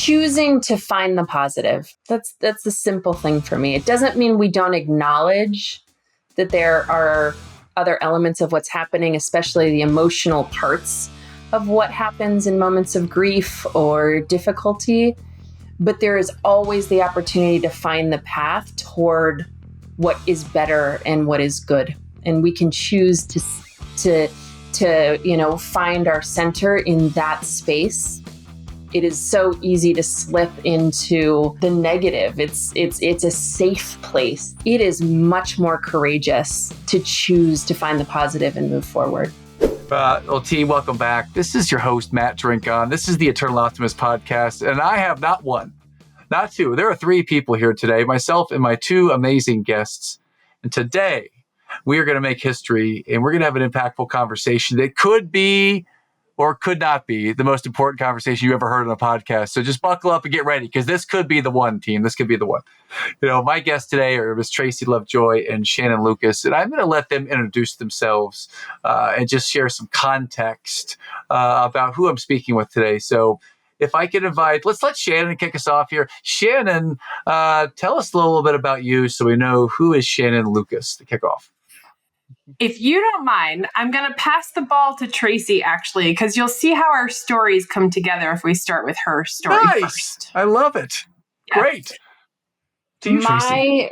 choosing to find the positive. That's the simple thing for me. It doesn't mean we don't acknowledge that there are other elements of what's happening, especially the emotional parts of what happens in moments of grief or difficulty. But there is always the opportunity to find the path toward what is better and what is good. And we can choose to find our center in that space. It is so easy to slip into the negative. It's a safe place. It is much more courageous to choose to find the positive and move forward. Well, team, welcome back. This is your host, Matt Drinkon. This is the Eternal Optimist podcast, and I have not one, not two. There are three people here today, myself and my two amazing guests. And today, we are going to make history, and we're going to have an impactful conversation that could be or could not be the most important conversation you ever heard on a podcast. So just buckle up and get ready, because this could be the one, team. This could be the one. My guests today are Ms. Tracey Lovejoy and Shannon Lucas, and I'm going to let them introduce themselves and just share some context about who I'm speaking with today. So if I could invite, let's let Shannon kick us off here. Shannon, tell us a little bit about you so we know who is Shannon Lucas to kick off. If you don't mind, I'm going to pass the ball to Tracey, actually, because you'll see how our stories come together if we start with her story first. I love it. Yeah. Great. To you, Tracey. My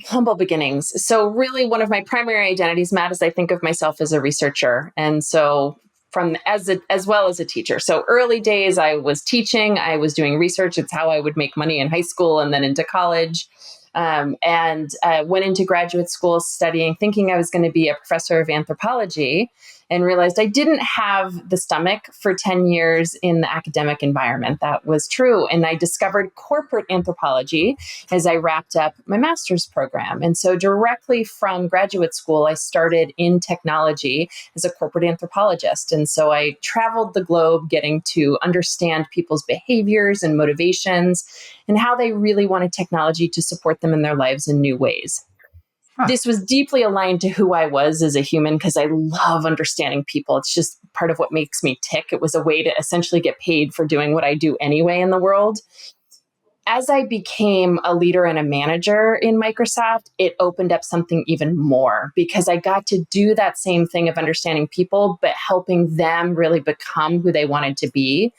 humble beginnings. So really one of my primary identities, Matt, is I think of myself as a researcher. And so as well as a teacher. So early days, I was teaching, I was doing research. It's how I would make money in high school and then into college. And went into graduate school thinking I was going to be a professor of anthropology, and realized I didn't have the stomach for 10 years in the academic environment. That was true. And I discovered corporate anthropology as I wrapped up my master's program. And so directly from graduate school, I started in technology as a corporate anthropologist. And so I traveled the globe getting to understand people's behaviors and motivations and how they really wanted technology to support them in their lives in new ways. This was deeply aligned to who I was as a human, because I love understanding people. It's just part of what makes me tick. It was a way to essentially get paid for doing what I do anyway in the world. As I became a leader and a manager in Microsoft, it opened up something even more, because I got to do that same thing of understanding people, but helping them really become who they wanted to be.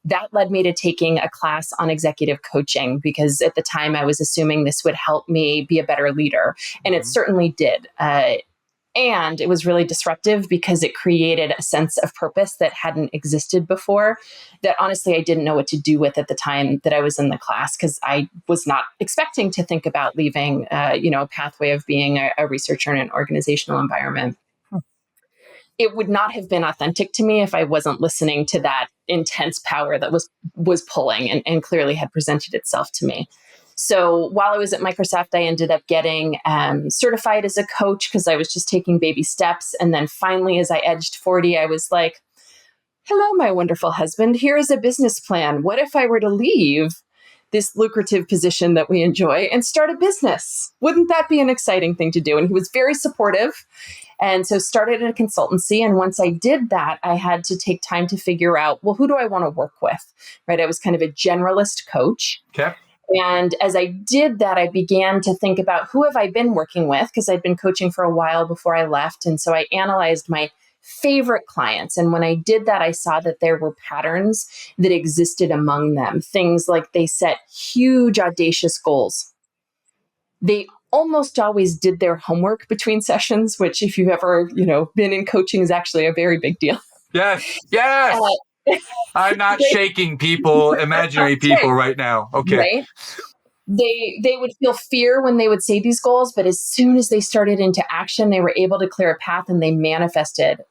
That led me to taking a class on executive coaching, because at the time I was assuming this would help me be a better leader. And it certainly did. And it was really disruptive, because it created a sense of purpose that hadn't existed before, that honestly I didn't know what to do with at the time that I was in the class, because I was not expecting to think about leaving a pathway of being a researcher in an organizational environment. It would not have been authentic to me if I wasn't listening to that intense power that was pulling and clearly had presented itself to me. So while I was at Microsoft, I ended up getting certified as a coach, because I was just taking baby steps. And then finally, as I edged 40, I was like, hello, my wonderful husband. Here is a business plan. What if I were to leave this lucrative position that we enjoy and start a business? Wouldn't that be an exciting thing to do? And he was very supportive. And so started a consultancy. And once I did that, I had to take time to figure out, well, who do I want to work with? Right? I was kind of a generalist coach. Okay. And as I did that, I began to think about, who have I been working with? Because I'd been coaching for a while before I left. And so I analyzed my favorite clients. And when I did that, I saw that there were patterns that existed among them. Things like they set huge, audacious goals. They almost always did their homework between sessions, which if you've ever, been in coaching is actually a very big deal. Yes. I'm not shaking people, imaginary people right now. Okay. Right? They would feel fear when they would say these goals, but as soon as they started into action, they were able to clear a path and they manifested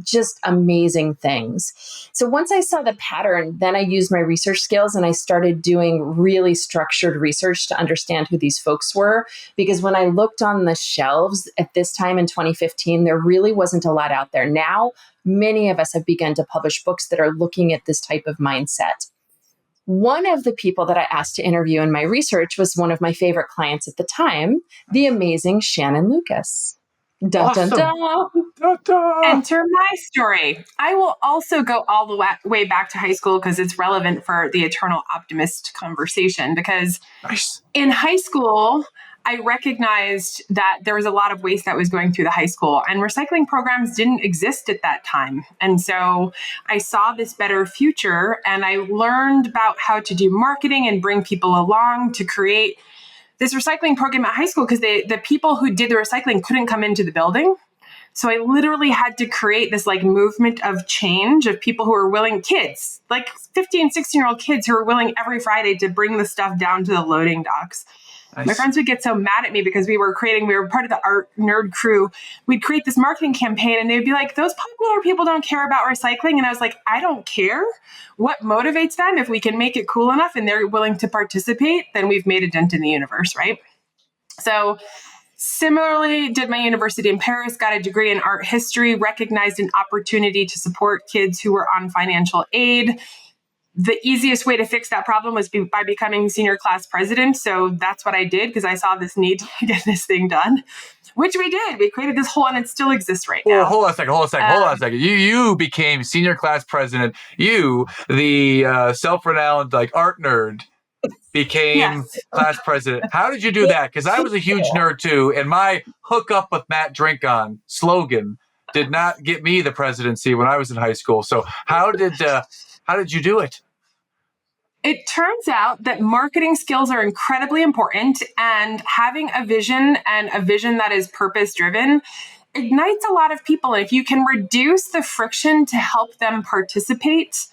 just amazing things. So once I saw the pattern, then I used my research skills and I started doing really structured research to understand who these folks were. Because when I looked on the shelves at this time in 2015, there really wasn't a lot out there. Now, many of us have begun to publish books that are looking at this type of mindset. One of the people that I asked to interview in my research was one of my favorite clients at the time, the amazing Shannon Lucas. Dun, dun, Awesome. dun. Ta-da. Enter my story. I will also go all the way back to high school because it's relevant for the eternal optimist conversation. Because Nice. in high school, I recognized that there was a lot of waste that was going through the high school, and recycling programs didn't exist at that time. And so I saw this better future, and I learned about how to do marketing and bring people along to create this recycling program at high school because the people who did the recycling couldn't come into the building. So I literally had to create this like movement of change of people who are willing, kids, like 15, 16-year-old kids who are willing every Friday to bring the stuff down to the loading docks. Nice. My friends would get so mad at me because we were part of the art nerd crew. We'd create this marketing campaign and they'd be like, those popular people don't care about recycling. And I was like, I don't care. What motivates them? If we can make it cool enough and they're willing to participate, then we've made a dent in the universe, right? So similarly, did my university in Paris, got a degree in art history, recognized an opportunity to support kids who were on financial aid. The easiest way to fix that problem was by becoming senior class president. So that's what I did because I saw this need to get this thing done, which we did. We created this whole, and it still exists right now. Well, hold on a second. You became senior class president. You, the self-renowned like art nerd, became class president. How did you do that? Because I was a huge nerd too, and my hook up with Matt Drink On slogan did not get me the presidency when I was in high school. So how did you do it? It turns out that marketing skills are incredibly important, and having a vision and a vision that is purpose driven ignites a lot of people. And if you can reduce the friction to help them participate,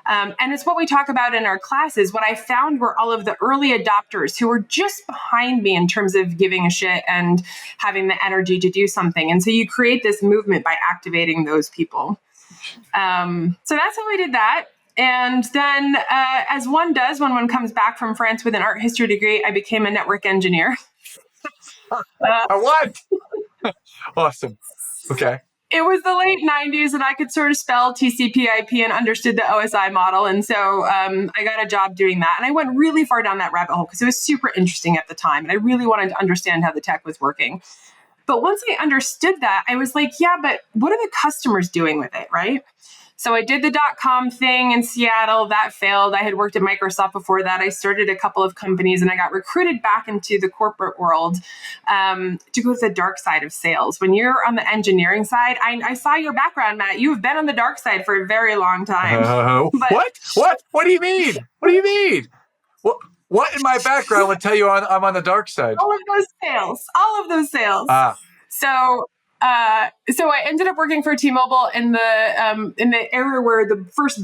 and it's what we talk about in our classes. What I found were all of the early adopters who were just behind me in terms of giving a shit and having the energy to do something. And so you create this movement by activating those people. So that's how we did that. And then, as one does when one comes back from France with an art history degree, I became a network engineer. What? Awesome. Okay. It was the late 90s and I could sort of spell TCP/IP and understood the OSI model. And so I got a job doing that. And I went really far down that rabbit hole because it was super interesting at the time. And I really wanted to understand how the tech was working. But once I understood that, I was like, yeah, but what are the customers doing with it, right? So I did the .com thing in Seattle. That failed. I had worked at Microsoft before that. I started a couple of companies and I got recruited back into the corporate world to go to the dark side of sales. When you're on the engineering side, I saw your background, Matt. You've been on the dark side for a very long time. What? What do you mean? What do you mean? What in my background would tell you I'm on the dark side? All of those sales. So I ended up working for T-Mobile in the era where the first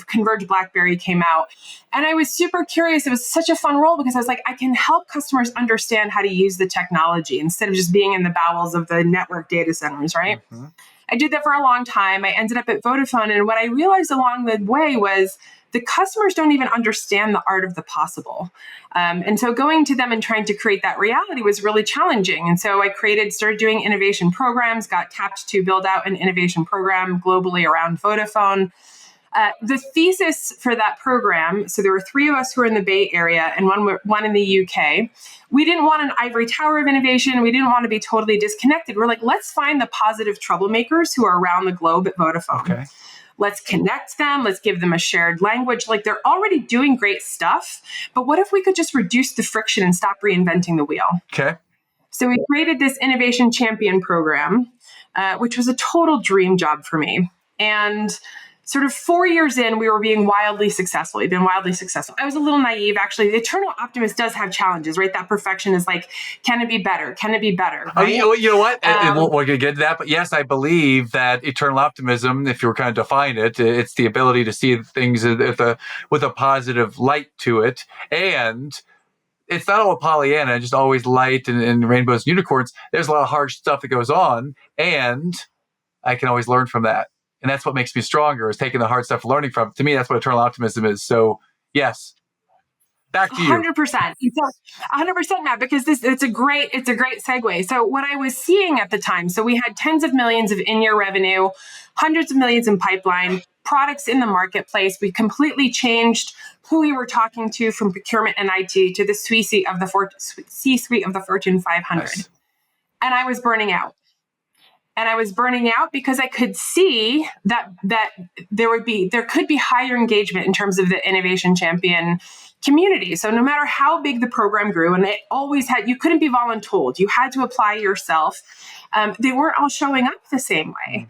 converged BlackBerry came out. And I was super curious. It was such a fun role because I was like, I can help customers understand how to use the technology instead of just being in the bowels of the network data centers, right? Mm-hmm. I did that for a long time. I ended up at Vodafone. And what I realized along the way was the customers don't even understand the art of the possible. And so going to them and trying to create that reality was really challenging. And so I started doing innovation programs, got tapped to build out an innovation program globally around Vodafone. The thesis for that program, so there were 3 of us who were in the Bay Area and one in the UK. We didn't want an ivory tower of innovation. We didn't want to be totally disconnected. We're like, let's find the positive troublemakers who are around the globe at Vodafone. Okay. Let's connect them. Let's give them a shared language. Like they're already doing great stuff, but what if we could just reduce the friction and stop reinventing the wheel? Okay. So we created this innovation champion program, which was a total dream job for me. And sort of 4 years in, we were being wildly successful. We've been wildly successful. I was a little naive, actually. The eternal optimist does have challenges, right? That perfection is like, can it be better? Can it be better? Right? You know what? We're going to get to that. But yes, I believe that eternal optimism, if you were kind of define it, it's the ability to see things with a positive light to it. And it's not all Pollyanna, just always light and rainbows and unicorns. There's a lot of hard stuff that goes on. And I can always learn from that. And that's what makes me stronger, is taking the hard stuff, learning from it. To me, that's what eternal optimism is. So, yes, back to you. 100%. 100%, Matt, because it's a great segue. So what I was seeing at the time, so we had tens of millions of in-year revenue, hundreds of millions in pipeline, products in the marketplace. We completely changed who we were talking to from procurement and IT to the C-suite of the Fortune 500. Nice. And I was burning out. And I was burning out because I could see that there could be higher engagement in terms of the innovation champion community. So no matter how big the program grew, and it always had, you couldn't be voluntold, you had to apply yourself. They weren't all showing up the same way.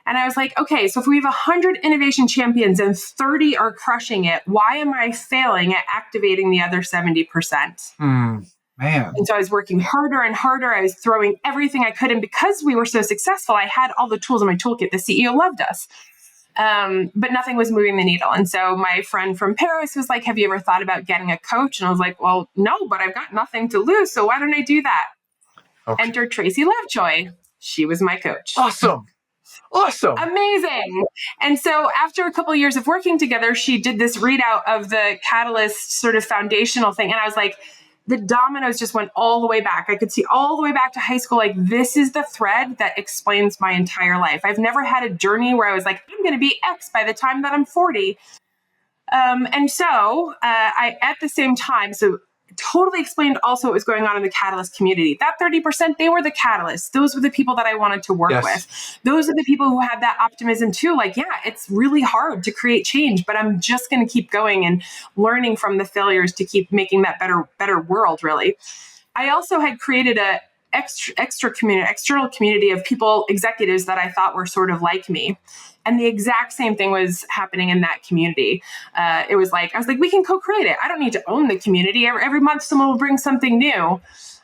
And I was like, okay, so if we have 100 innovation champions and 30 are crushing it, why am I failing at activating the other 70%? Man. And so I was working harder and harder. I was throwing everything I could. And because we were so successful, I had all the tools in my toolkit. The CEO loved us. But nothing was moving the needle. And so my friend from Paris was like, have you ever thought about getting a coach? And I was like, well, no, but I've got nothing to lose. So why don't I do that? Okay. Enter Tracey Lovejoy. She was my coach. Awesome. Amazing. And so after a couple of years of working together, she did this readout of the Catalyst sort of foundational thing. And I was like, the dominoes just went all the way back. I could see all the way back to high school. Like, this is the thread that explains my entire life. I've never had a journey where I was like, I'm going to be X by the time that I'm 40. And so I, at the same time, so totally explained also what was going on in the Catalyst community. That 30%, they were the catalysts. Those were the people that I wanted to work with. Those are the people who had that optimism too. Like, yeah, it's really hard to create change, but I'm just going to keep going and learning from the failures to keep making that better world, really. I also had created a external community of people, executives that I thought were sort of like me. And the exact same thing was happening in that community. It was like, I was like, we can co-create it. I don't need to own the community. Every month someone will bring something new.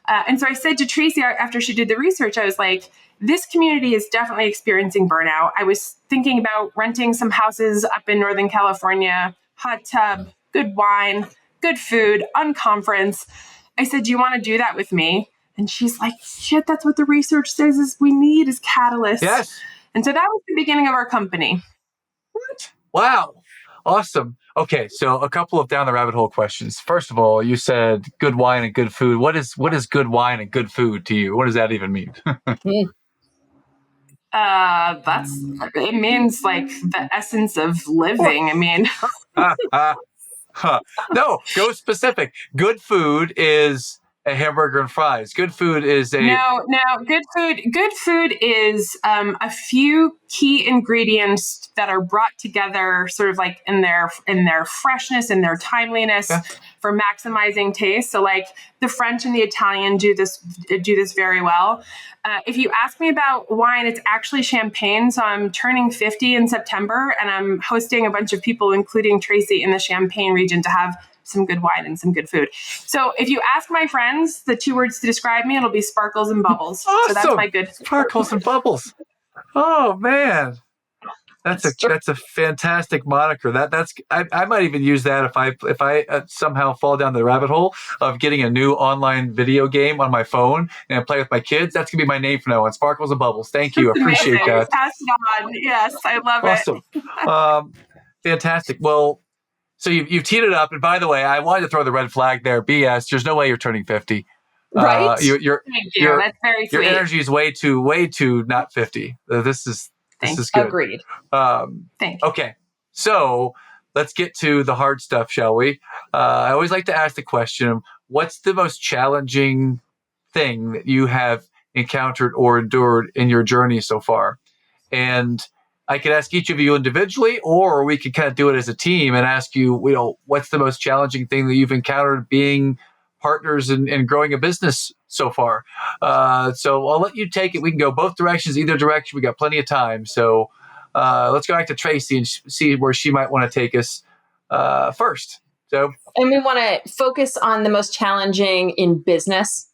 And so I said to Tracey, after she did the research, I was like, this community is definitely experiencing burnout. I was thinking about renting some houses up in Northern California, hot tub, good wine, good food, unconference. I said, do you want to do that with me? And she's like, shit, that's what the research says is we need is catalysts. Yes. And so that was the beginning of our company. What? Wow. Awesome. Okay. So a couple of down the rabbit hole questions. First of all, you said good wine and good food. What is good wine and good food to you? What does that even mean? It means like the essence of living. I mean, no, go specific. Good food is a hamburger and fries. Good food is a no. Good food is a few key ingredients that are brought together, sort of like in their freshness and their timeliness for maximizing taste. So, like the French and the Italian do this very well. If you ask me about wine, it's actually champagne. So I'm turning 50 in September, and I'm hosting a bunch of people, including Tracey, in the Champagne region to have some good wine and some good food. So if you ask my friends the two words to describe me, it'll be sparkles and bubbles. Awesome. So that's my good sparkles and bubbles. Oh man, that's a fantastic moniker. I might even use that if I somehow fall down the rabbit hole of getting a new online video game on my phone and I play with my kids. That's gonna be my name from now on. Sparkles and bubbles. Thank you. Appreciate that. Pass it on. Yes, I love it. Awesome. Fantastic. Well. So you've teed it up, and by the way, I wanted to throw the red flag there. BS. There's no way you're turning 50. Right? Thank you. That's very sweet. Your energy is way too not 50. This is good. Agreed. Thank you. Okay, so let's get to the hard stuff, shall we? I always like to ask the question: what's the most challenging thing that you have encountered or endured in your journey so far? And I could ask each of you individually, or we could kind of do it as a team and ask you, what's the most challenging thing that you've encountered being partners and growing a business so far? So I'll let you take it. We can go both directions, either direction. We got plenty of time. So let's go back to Tracey and see where she might want to take us first. And we want to focus on the most challenging in business.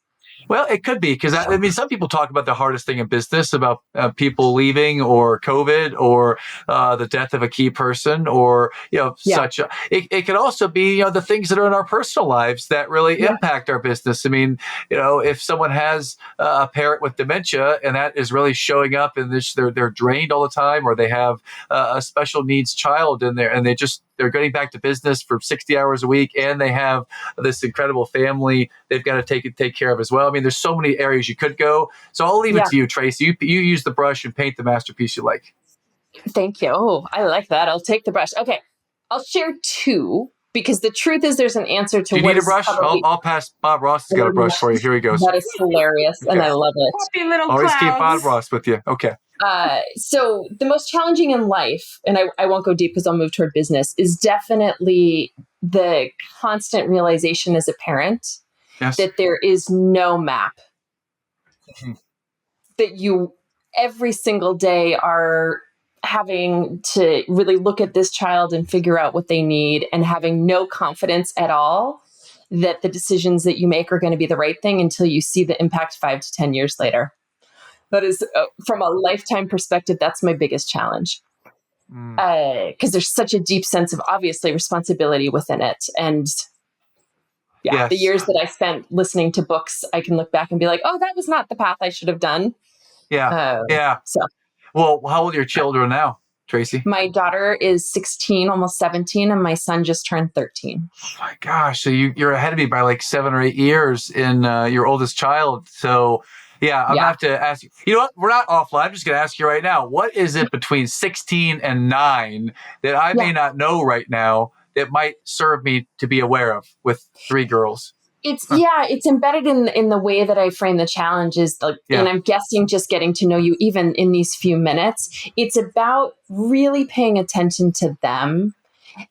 Well, it could be because some people talk about the hardest thing in business about people leaving or COVID or the death of a key person or such. It could also be the things that are in our personal lives that really impact our business. I mean, if someone has a parent with dementia and that is really showing up and they're drained all the time, or they have a special needs child in there and they're getting back to business for 60 hours a week, and they have this incredible family they've got to take care of as well. I mean, there's so many areas you could go. So I'll leave it to you, Tracey. You use the brush and paint the masterpiece you like. Thank you. Oh, I like that. I'll take the brush. Okay. I'll share two. Because the truth is there's an answer to Do you what need a is brush? probably I'll pass. Bob Ross has got a brush for you. Here he goes. that is hilarious, and Okay. I love it. Happy little Always keep Bob clouds. Ross with you. Okay. So the most challenging in life, and I won't go deep because I'll move toward business, is definitely the constant realization as a parent Yes. that there is no map. Mhm. That you every single day are having to really look at this child and figure out what they need, and having no confidence at all that the decisions that you make are going to be the right thing until you see the impact 5 to 10 years later. That is, from a lifetime perspective, that's my biggest challenge. Because there's such a deep sense of, obviously, responsibility within it. And Yes. the years that I spent listening to books, I can look back and be like, oh, that was not the path I should have done. Yeah. So, Well, how old are your children now, Tracey? my daughter is 16, almost 17, and my son just turned 13. Oh my gosh. So you're ahead of me by like 7 or 8 years in your oldest child. So yeah, I'm gonna have to ask you. You know what? We're not offline. I'm just gonna ask you right now. What is it between 16 and 9 that I may not know right now that might serve me to be aware of with 3 girls? It's embedded in the way that I frame the challenge is like, and I'm guessing just getting to know you even in these few minutes, it's about really paying attention to them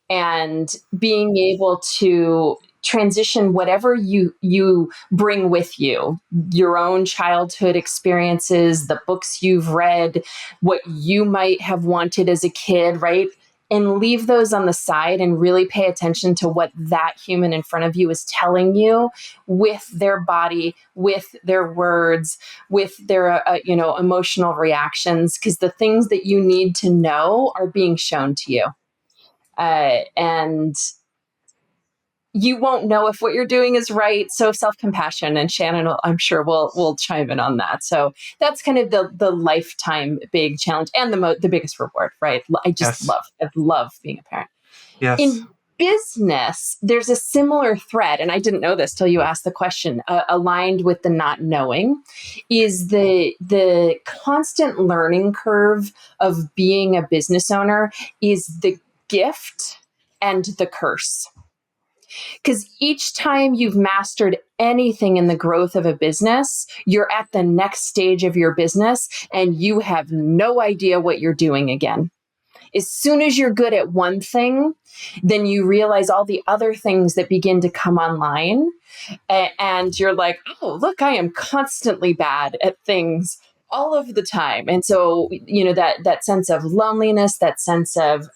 and being able to transition whatever you bring with you, your own childhood experiences, the books you've read, what you might have wanted as a kid, right? And leave those on the side and really pay attention to what that human in front of you is telling you with their body, with their words, with their emotional reactions, because the things that you need to know are being shown to you. And you won't know if what you're doing is right. So self-compassion, and Shannon, I'm sure will chime in on that. So that's kind of the lifetime big challenge and the biggest reward, right? I love being a parent. Yes. In business, there's a similar thread, and I didn't know this till you asked the question. Aligned with the not knowing, is the constant learning curve of being a business owner is the gift and the curse. Because each time you've mastered anything in the growth of a business, you're at the next stage of your business and you have no idea what you're doing again. As soon as you're good at one thing, then you realize all the other things that begin to come online. And you're like, oh, look, I am constantly bad at things all of the time. And so, that sense of loneliness, that sense of,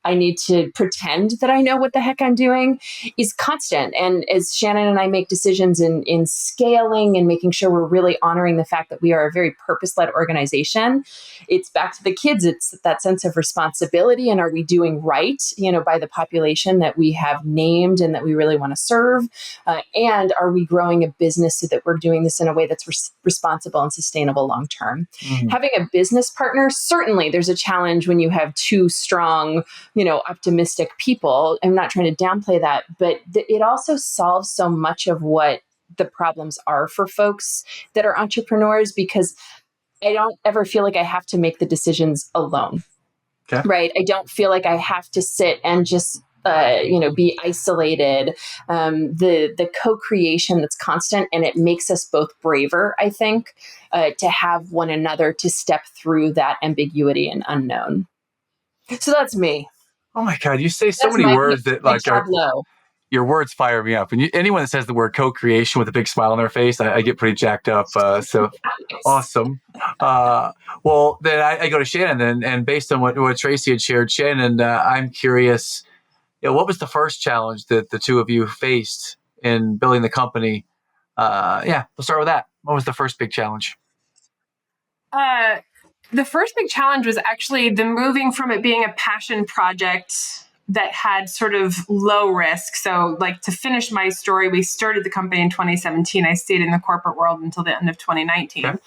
I need to pretend that I know what the heck I'm doing is constant. And as Shannon and I make decisions in scaling and making sure we're really honoring the fact that we are a very purpose-led organization, it's back to the kids. It's that sense of responsibility. And are we doing right, by the population that we have named and that we really want to serve? And are we growing a business so that we're doing this in a way that's responsible and sustainable long-term? Mm-hmm. Having a business partner, certainly there's a challenge when you have two strong, optimistic people. I'm not trying to downplay that, but it also solves so much of what the problems are for folks that are entrepreneurs, because I don't ever feel like I have to make the decisions alone. Okay. Right? I don't feel like I have to sit and just be isolated. The co-creation that's constant, and it makes us both braver, I think, to have one another to step through that ambiguity and unknown. So that's me. Oh my God, you say so many words that like your words fire me up. And anyone that says the word co-creation with a big smile on their face, I get pretty jacked up. So awesome. Well, then I go to Shannon then, and based on what Tracey had shared, Shannon, I'm curious, what was the first challenge that the two of you faced in building the company? We'll start with that. What was the first big challenge? The first big challenge was actually the moving from it being a passion project that had sort of low risk. So like, to finish my story, we started the company in 2017. I stayed in the corporate world until the end of 2019. Okay.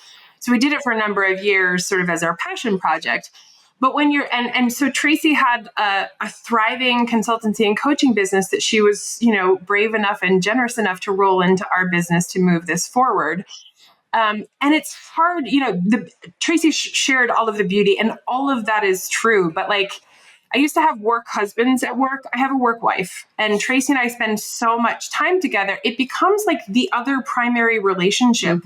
So we did it for a number of years sort of as our passion project. But when you're, and so Tracey had a thriving consultancy and coaching business that she was, brave enough and generous enough to roll into our business to move this forward. And it's hard, Tracey shared all of the beauty, and all of that is true. But like, I used to have work husbands at work. I have a work wife, and Tracey and I spend so much time together. It becomes like the other primary relationship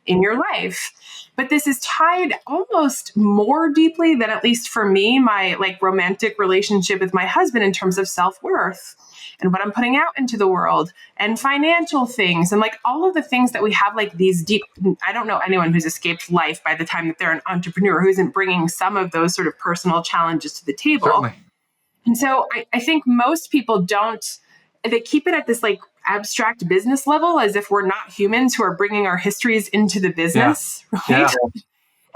in your life. But this is tied almost more deeply than, at least for me, my like romantic relationship with my husband in terms of self-worth and what I'm putting out into the world and financial things and like all of the things that we have, like these deep, I don't know anyone who's escaped life by the time that they're an entrepreneur who isn't bringing some of those sort of personal challenges to the table. Certainly. And so I think most people they keep it at this like abstract business level as if we're not humans who are bringing our histories into the business, right? Yeah.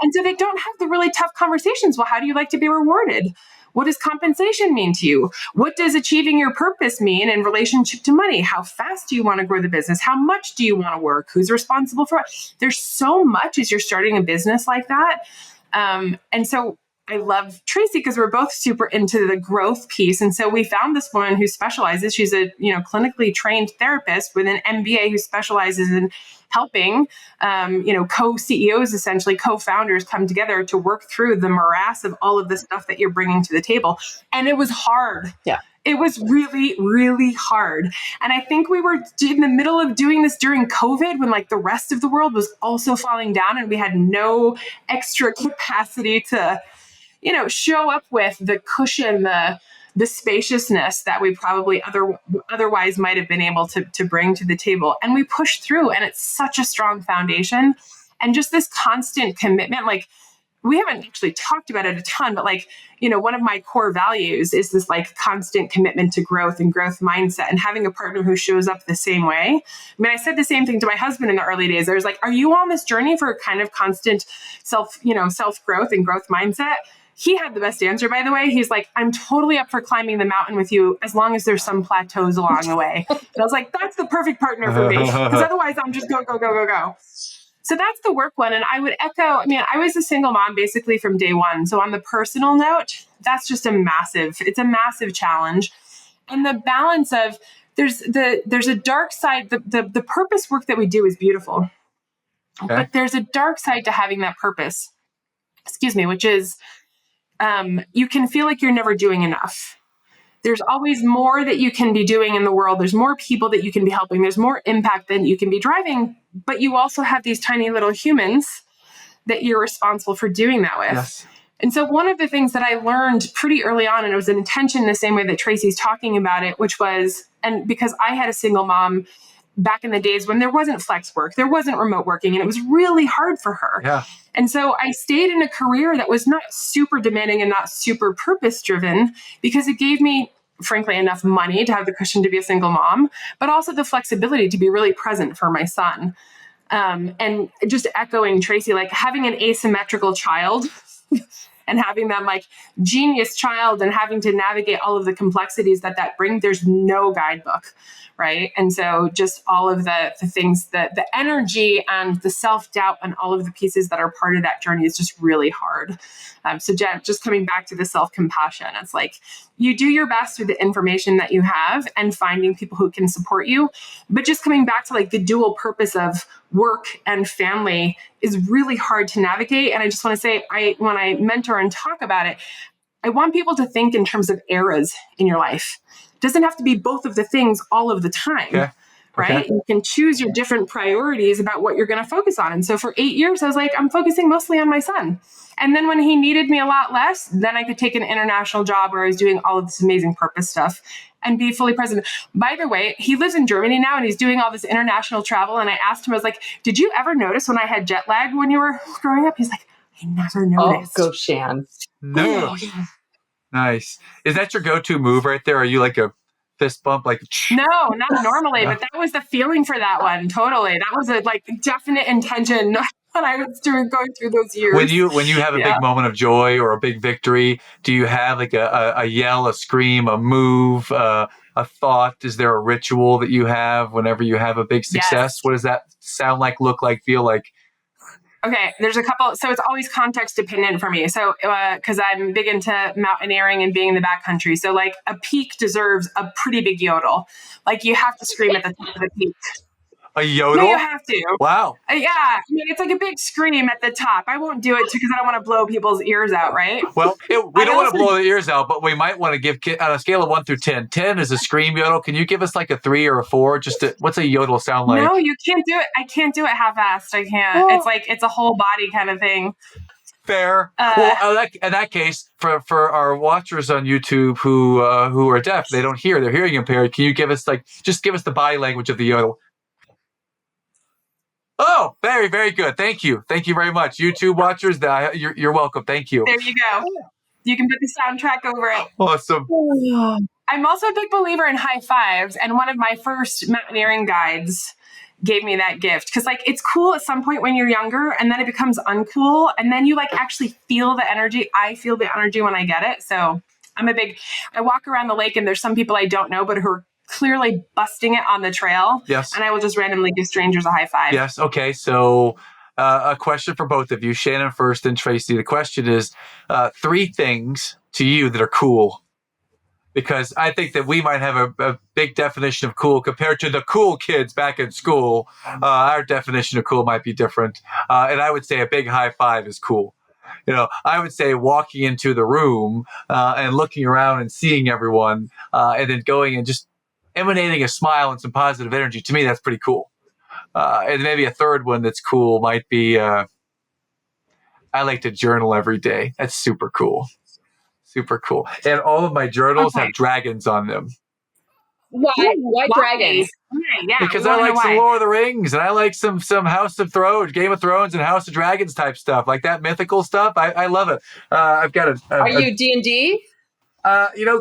And so they don't have the really tough conversations. Well, how do you like to be rewarded? What does compensation mean to you? What does achieving your purpose mean in relationship to money? How fast do you want to grow the business? How much do you want to work? Who's responsible for it? There's so much as you're starting a business like that. And so I love Tracey because we're both super into the growth piece. And so we found this woman who specializes, she's a clinically trained therapist with an MBA who specializes in helping co-CEOs, essentially co-founders, come together to work through the morass of all of the stuff that you're bringing to the table. And it was hard. Yeah. It was really, really hard. And I think we were in the middle of doing this during COVID when like the rest of the world was also falling down and we had no extra capacity to show up with the cushion, the spaciousness that we probably otherwise might have been able to bring to the table. And we pushed through, and it's such a strong foundation. And just this constant commitment, like we haven't actually talked about it a ton, but like, one of my core values is this like constant commitment to growth and growth mindset and having a partner who shows up the same way. I mean, I said the same thing to my husband in the early days. I was like, are you on this journey for kind of constant self-growth and growth mindset? He had the best answer, by the way. He's like, I'm totally up for climbing the mountain with you as long as there's some plateaus along the way. And I was like, that's the perfect partner for me, because otherwise I'm just go, go, go, go, go. So that's the work one. And I would echo, I was a single mom basically from day one. So on the personal note, that's just it's a massive challenge. And the balance of, there's a dark side. The purpose work that we do is beautiful, but there's a dark side to having that purpose, which is, you can feel like you're never doing enough. There's always more that you can be doing in the world. There's more people that you can be helping. There's more impact than you can be driving, but you also have these tiny little humans that you're responsible for doing that with. Yes. And so one of the things that I learned pretty early on, and it was an intention the same way that Tracey's talking about it, which was, and because I had a single mom back in the days when there wasn't flex work, there wasn't remote working, and it was really hard for her. Yeah. And so I stayed in a career that was not super demanding and not super purpose driven because it gave me, frankly, enough money to have the cushion to be a single mom, but also the flexibility to be really present for my son. And just echoing Tracey, like having an asymmetrical child and having them like genius child and having to navigate all of the complexities that brings, there's no guidebook. Right. And so just all of the things that the energy and the self-doubt and all of the pieces that are part of that journey is just really hard. So Jen, just coming back to the self-compassion, it's like you do your best with the information that you have and finding people who can support you. But just coming back to like the dual purpose of work and family is really hard to navigate. And I just want to say, when I mentor and talk about it, I want people to think in terms of eras in your life. Doesn't have to be both of the things all of the time, right? Okay. You can choose your different priorities about what you're going to focus on. And so for 8 years, I was like, I'm focusing mostly on my son. And then when he needed me a lot less, then I could take an international job where I was doing all of this amazing purpose stuff and be fully present. By the way, he lives in Germany now and he's doing all this international travel. And I asked him, I was like, did you ever notice when I had jet lag when you were growing up? He's like, I never noticed. Oh, go Shan. No. Oh, yeah. Nice. Is that your go-to move right there? Are you like a fist bump? Like no, not normally, but that was the feeling for that one. Totally. That was a like definite intention when I was going through those years. When you have a big moment of joy or a big victory, do you have like a yell, a scream, a move, a thought? Is there a ritual that you have whenever you have a big success? Yes. What does that sound like, look like, feel like? Okay, there's a couple. So it's always context dependent for me. So because I'm big into mountaineering and being in the backcountry. So like a peak deserves a pretty big yodel. Like you have to scream at the top of the peak. A yodel? No, you have to. Wow. Yeah. I mean, it's like a big scream at the top. I won't do it because I don't want to blow people's ears out, right? Well, we don't want also- to blow the ears out, but we might want to give on a scale of 1 through 10. 10 is a scream yodel. Can you give us like a 3 or a 4? What's a yodel sound like? No, you can't do it. I can't do it half-assed. I can't. Oh. It's like it's a whole body kind of thing. Fair. Well, in that case, for our watchers on YouTube who are deaf, they don't hear, they're hearing impaired. Can you give us just give us the body language of the yodel? Oh, very, very good. Thank you. Thank you very much. YouTube watchers, you're welcome. Thank you. There you go. You can put the soundtrack over it. Awesome. I'm also a big believer in high fives, and one of my first mountaineering guides gave me that gift because it's cool at some point when you're younger, and then it becomes uncool, and then you actually feel the energy. I feel the energy when I get it. So I walk around the lake and there's some people I don't know, but who are clearly busting it on the trail. Yes. And I will just randomly give strangers a high five. Yes. Okay. So a question for both of you, Shannon first and Tracey. The question is 3 things to you that are cool. Because I think that we might have a big definition of cool compared to the cool kids back in school. Our definition of cool might be different. And I would say a big high five is cool. I would say walking into the room and looking around and seeing everyone and then going and just emanating a smile and some positive energy. To me, that's pretty cool. And maybe a third one that's cool might be I like to journal every day. That's super cool. Super cool. And all of my journals have dragons on them. Why dragons? Yeah, because I like some Lord of the Rings and I like some House of Thrones, Game of Thrones and House of Dragons type stuff, like that mythical stuff. I love it. I've got Are you D&D?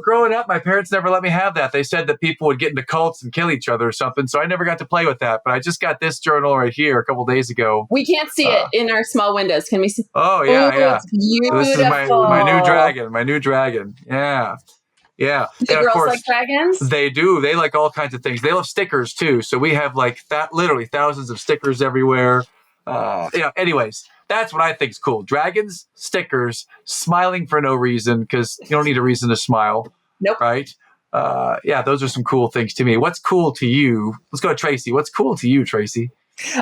Growing up, my parents never let me have that. They said that people would get into cults and kill each other or something, so I never got to play with that. But I just got this journal right here a couple days ago. We can't see it in our small windows. Can we see? Oh, yeah, yeah. It's beautiful. So this is my new dragon. Yeah. Yeah. Do and girls of course, like dragons? They do. They like all kinds of things. They love stickers, too. So we have literally thousands of stickers everywhere. Anyways, that's what I think is cool. Dragons, stickers, smiling for no reason because you don't need a reason to smile. Nope. Right? Those are some cool things to me. What's cool to you? Let's go to Tracey. What's cool to you, Tracey?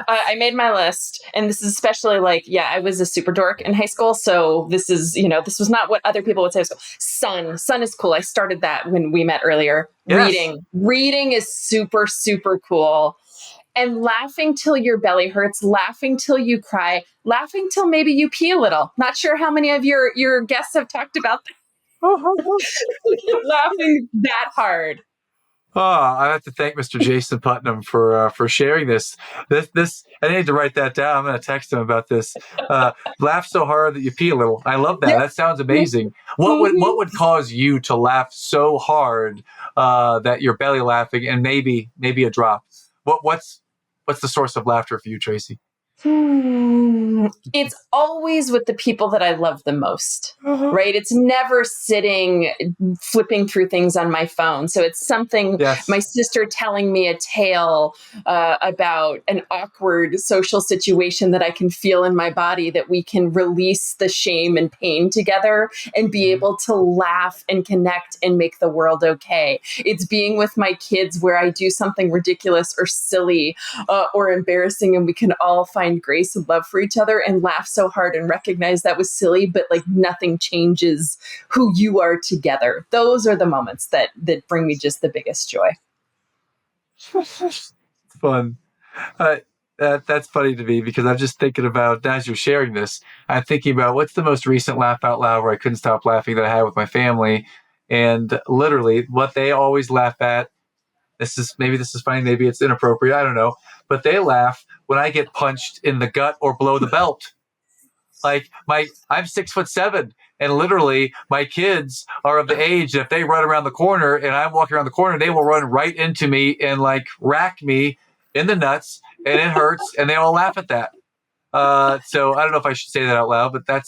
I made my list, and this is especially I was a super dork in high school. So this is, this was not what other people would say. Sun is cool. I started that when we met earlier. Yes. Reading is super, super cool. And laughing till your belly hurts, laughing till you cry, laughing till maybe you pee a little. Not sure how many of your guests have talked about that. Laughing that hard. Oh, I have to thank Mr. Jason Putnam for sharing this. This I need to write that down. I'm going to text him about this. Laugh so hard that you pee a little. I love that. That sounds amazing. What would cause you to laugh so hard that you're belly laughing and maybe a drop? What's the source of laughter for you, Tracey? It's always with the people that I love the most, right? It's never sitting, flipping through things on my phone. So it's something, my sister telling me a tale about an awkward social situation that I can feel in my body, that we can release the shame and pain together and be able to laugh and connect and make the world okay. It's being with my kids where I do something ridiculous or silly or embarrassing, and we can all find grace and love for each other and laugh so hard and recognize that was silly, but nothing changes who you are together. Those are the moments that bring me just the biggest joy. Fun. That's funny to me because I'm just thinking about, as you're sharing this, I'm thinking about what's the most recent laugh out loud where I couldn't stop laughing that I had with my family. And literally what they always laugh at, this is funny, maybe it's inappropriate, I don't know, but they laugh when I get punched in the gut or below the belt. I'm 6'7", and literally my kids are of the age that if they run around the corner and I'm walking around the corner, they will run right into me and rack me in the nuts, and it hurts, and they all laugh at that. So I don't know if I should say that out loud, but that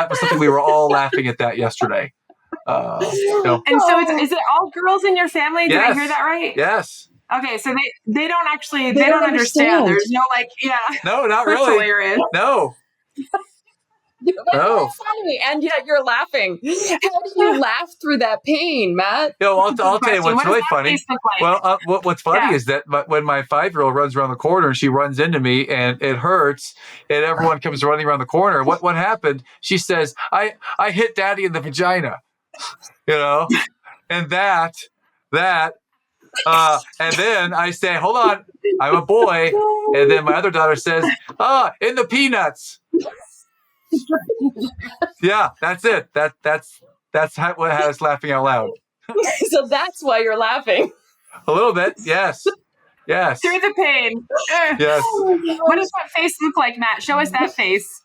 was something we were all laughing at that yesterday. And so is it all girls in your family? Did I hear that right? Yes. Okay, so they don't actually they don't understand. There's no No, not That's really. hilarious. No. That's so funny, and yet you're laughing. How do you laugh through that pain, Matt? I'll tell you what's really funny. Like? Well, what's funny is that when my 5-year-old runs around the corner and she runs into me and it hurts, and everyone comes running around the corner. What happened? She says, "I hit Daddy in the vagina," and that, and then I say, "Hold on, I'm a boy," and then my other daughter says, "In the peanuts." Yeah, that's it. That's what had us laughing out loud. So that's why you're laughing. A little bit, yes. Through the pain. Yes. What does that face look like, Matt? Show us that face.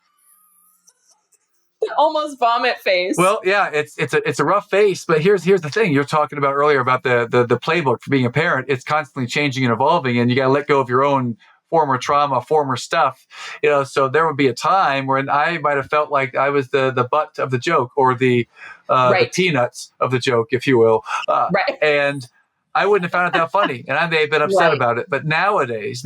Almost vomit face. Well, yeah, it's a rough face, but here's the thing. You're talking about earlier about the playbook for being a parent. It's constantly changing and evolving, and you got to let go of your own former trauma, former stuff. So there would be a time when I might have felt like I was the butt of the joke, or the peanuts of the joke, if you will. And I wouldn't have found it that funny, and I may have been upset about it. But nowadays,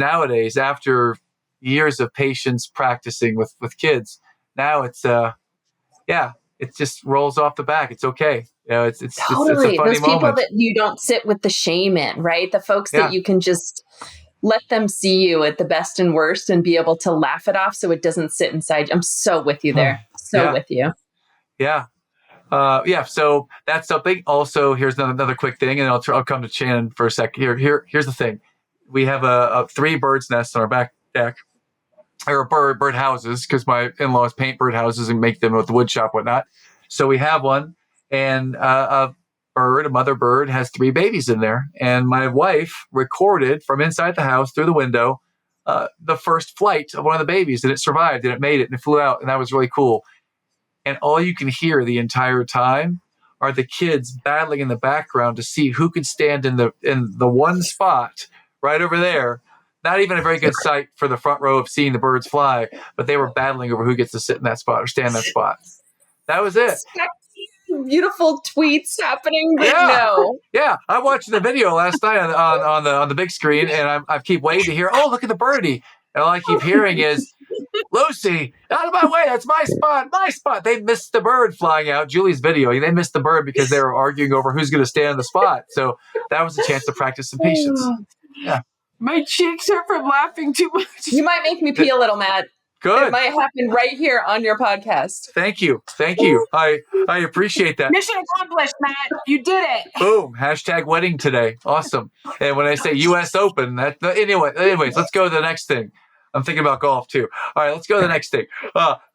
after years of patience practicing with kids, now it's it just rolls off the back. It's okay. It's totally it's a funny those people moment that you don't sit with the shame in, right? The folks that you can just let them see you at the best and worst and be able to laugh it off so it doesn't sit inside. I'm so with you there. With you. Yeah. So that's something. Also, here's another quick thing, and I'll come to Shannon for a second. Here's the thing. We have a 3 birds' nests on our back deck, or bird houses, because my in-laws paint bird houses and make them with the wood shop, whatnot. So we have one, and a mother bird has 3 babies in there. And my wife recorded from inside the house through the window the first flight of one of the babies, and it survived, and it made it, and it flew out, and that was really cool. And all you can hear the entire time are the kids battling in the background to see who could stand in the one spot right over there. Not even a very good sight for the front row of seeing the birds fly, but they were battling over who gets to sit in that spot or stand in that spot. That was it. Beautiful tweets happening, but no. Yeah, I watched the video last night on the big screen, and I keep waiting to hear, "Oh, look at the birdie," and all I keep hearing is, "Lucy, out of my way! That's my spot, my spot." They missed the bird flying out. Julie's video, they missed the bird because they were arguing over who's going to stand in the spot. So that was a chance to practice some patience. Yeah. My cheeks are from laughing too much. You might make me pee a little, Matt. Good. It might happen right here on your podcast. Thank you. I appreciate that. Mission accomplished, Matt. You did it. Boom. #wedding today. Awesome. And when I say U.S. Open, anyways, let's go to the next thing. I'm thinking about golf too. All right, let's go to the next thing.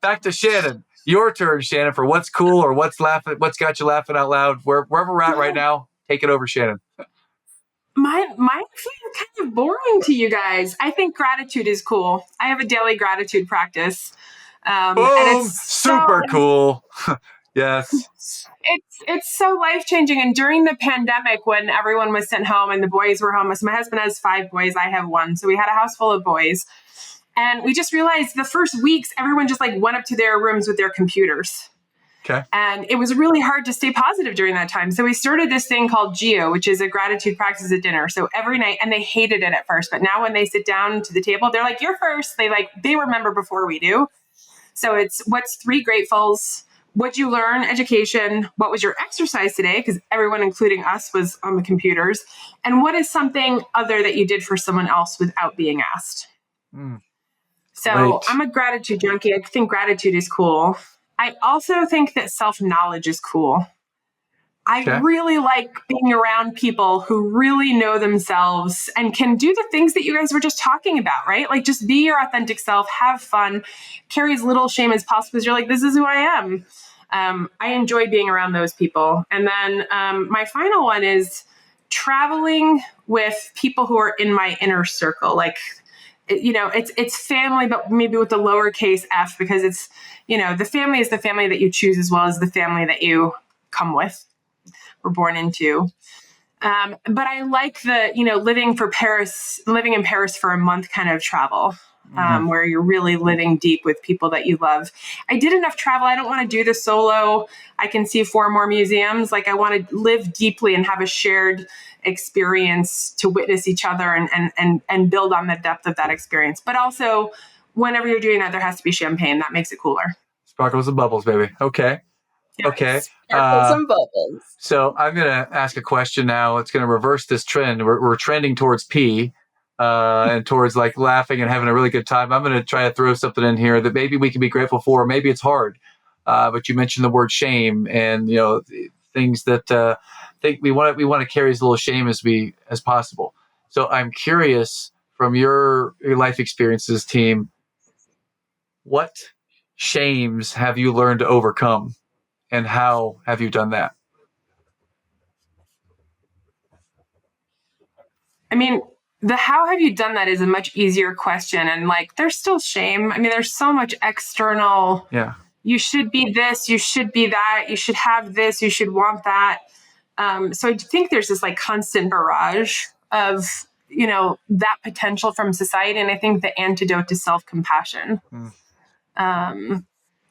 Back to Shannon. Your turn, Shannon, for what's cool or what's got you laughing out loud. Wherever we're at right now, take it over, Shannon. Mine feels kind of boring to you guys. I think gratitude is cool. I have a daily gratitude practice. Boom! And it's super cool. Yes. It's so life-changing. And during the pandemic, when everyone was sent home and the boys were home, so my husband has 5 boys, I have 1. So we had a house full of boys. And we just realized the first weeks, everyone just went up to their rooms with their computers. Okay. And it was really hard to stay positive during that time. So we started this thing called GEO, which is a gratitude practice at dinner. So every night, and they hated it at first, but now when they sit down to the table, they're like, "You're first." They remember before we do. So it's what's 3 gratefuls, what'd you learn, education, what was your exercise today? Because everyone, including us, was on the computers. And what is something other that you did for someone else without being asked? So Right. I'm a gratitude junkie. I think gratitude is cool. I also think that self-knowledge is cool. I really like being around people who really know themselves and can do the things that you guys were just talking about, right? Like, just be your authentic self, have fun, carry as little shame as possible because you're like, this is who I am. I enjoy being around those people. And then my final one is traveling with people who are in my inner circle. Like, it's family, but maybe with the lowercase f, because it's, the family is the family that you choose as well as the family that you come with, were born into. But I like the, living in Paris for a month kind of travel, where you're really living deep with people that you love. I did enough travel. I don't want to do this solo. I can see 4 more museums. Like, I want to live deeply and have a shared experience to witness each other and build on the depth of that experience. But also, whenever you're doing that, there has to be champagne. That makes it cooler. Sparkles and bubbles, baby. Okay. Yes. Okay. Sparkles and bubbles. So I'm going to ask a question now. It's going to reverse this trend. We're trending towards P and towards like laughing and having a really good time. I'm going to try to throw something in here that maybe we can be grateful for. Maybe it's hard. But you mentioned the word shame and, things that think we want to carry as little shame as possible. So I'm curious from your life experiences, team, what shames have you learned to overcome and how have you done that? I mean, the how have you done that is a much easier question. And like, there's still shame. I mean, there's so much external. Yeah. You should be this, you should be that, you should have this, you should want that. So I think there's this like constant barrage of, that potential from society. And I think the antidote to self-compassion.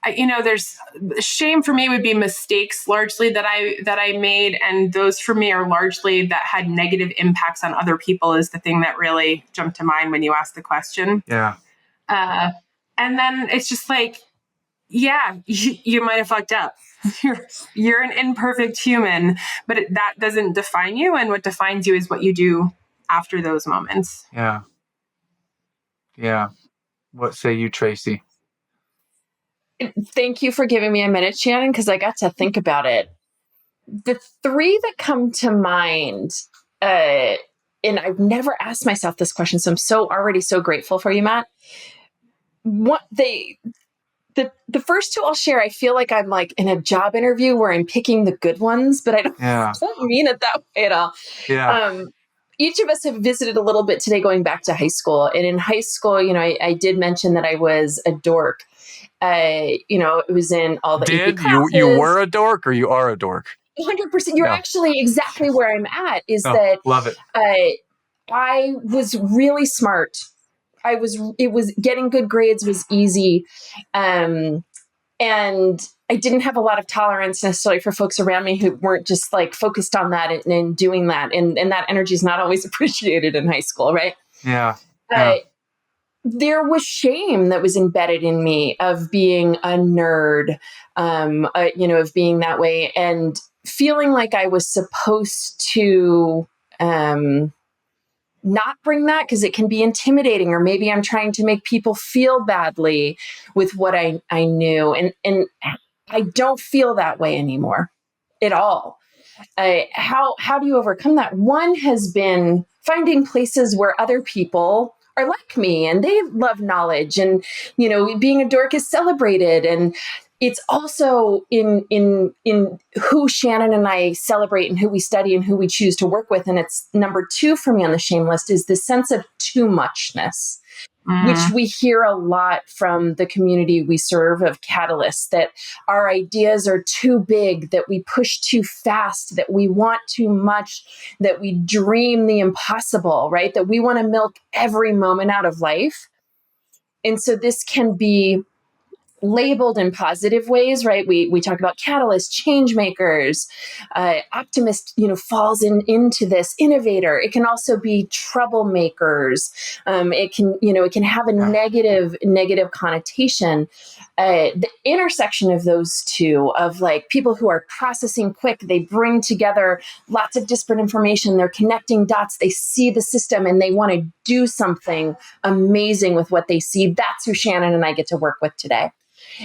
There's shame for me would be mistakes largely that I made. And those for me are largely that had negative impacts on other people is the thing that really jumped to mind when you asked the question. Yeah. And then it's just like, yeah, you might have fucked up. You're an imperfect human, but that doesn't define you. And what defines you is what you do after those moments. Yeah. Yeah. What say you, Tracey? Thank you for giving me a minute, Shannon, because I got to think about it. The three that come to mind, and I've never asked myself this question, so I'm already so grateful for you, Matt. The first two I'll share, I feel like I'm like in a job interview where I'm picking the good ones, but I don't mean it that way at all. Yeah. Each of us have visited a little bit today going back to high school. And in high school, I did mention that I was a dork. It was in all the AP classes. You were a dork or you are a dork? 100%. You're actually exactly where I'm at love it. I was really smart. It was getting good grades was easy. And I didn't have a lot of tolerance necessarily for folks around me who weren't just like focused on that and doing that. And that energy is not always appreciated in high school. Right. Yeah. There was shame that was embedded in me of being a nerd, of being that way and feeling like I was supposed to not bring that because it can be intimidating, or maybe I'm trying to make people feel badly with what I knew. And I don't feel that way anymore at all. How do you overcome that? One has been finding places where other people are like me and they love knowledge and, being a dork is celebrated. And it's also in who Shannon and I celebrate and who we study and who we choose to work with. And it's number 2 for me on the shame list is the sense of too muchness, which we hear a lot from the community we serve of catalysts, that our ideas are too big, that we push too fast, that we want too much, that we dream the impossible, right? That we want to milk every moment out of life. And so this can be labeled in positive ways, right? We talk about catalysts, change makers, optimist, falls into this innovator. It can also be troublemakers. It can have a negative connotation. The intersection of those two, of like people who are processing quick, they bring together lots of disparate information, they're connecting dots, they see the system and they want to do something amazing with what they see. That's who Shannon and I get to work with today.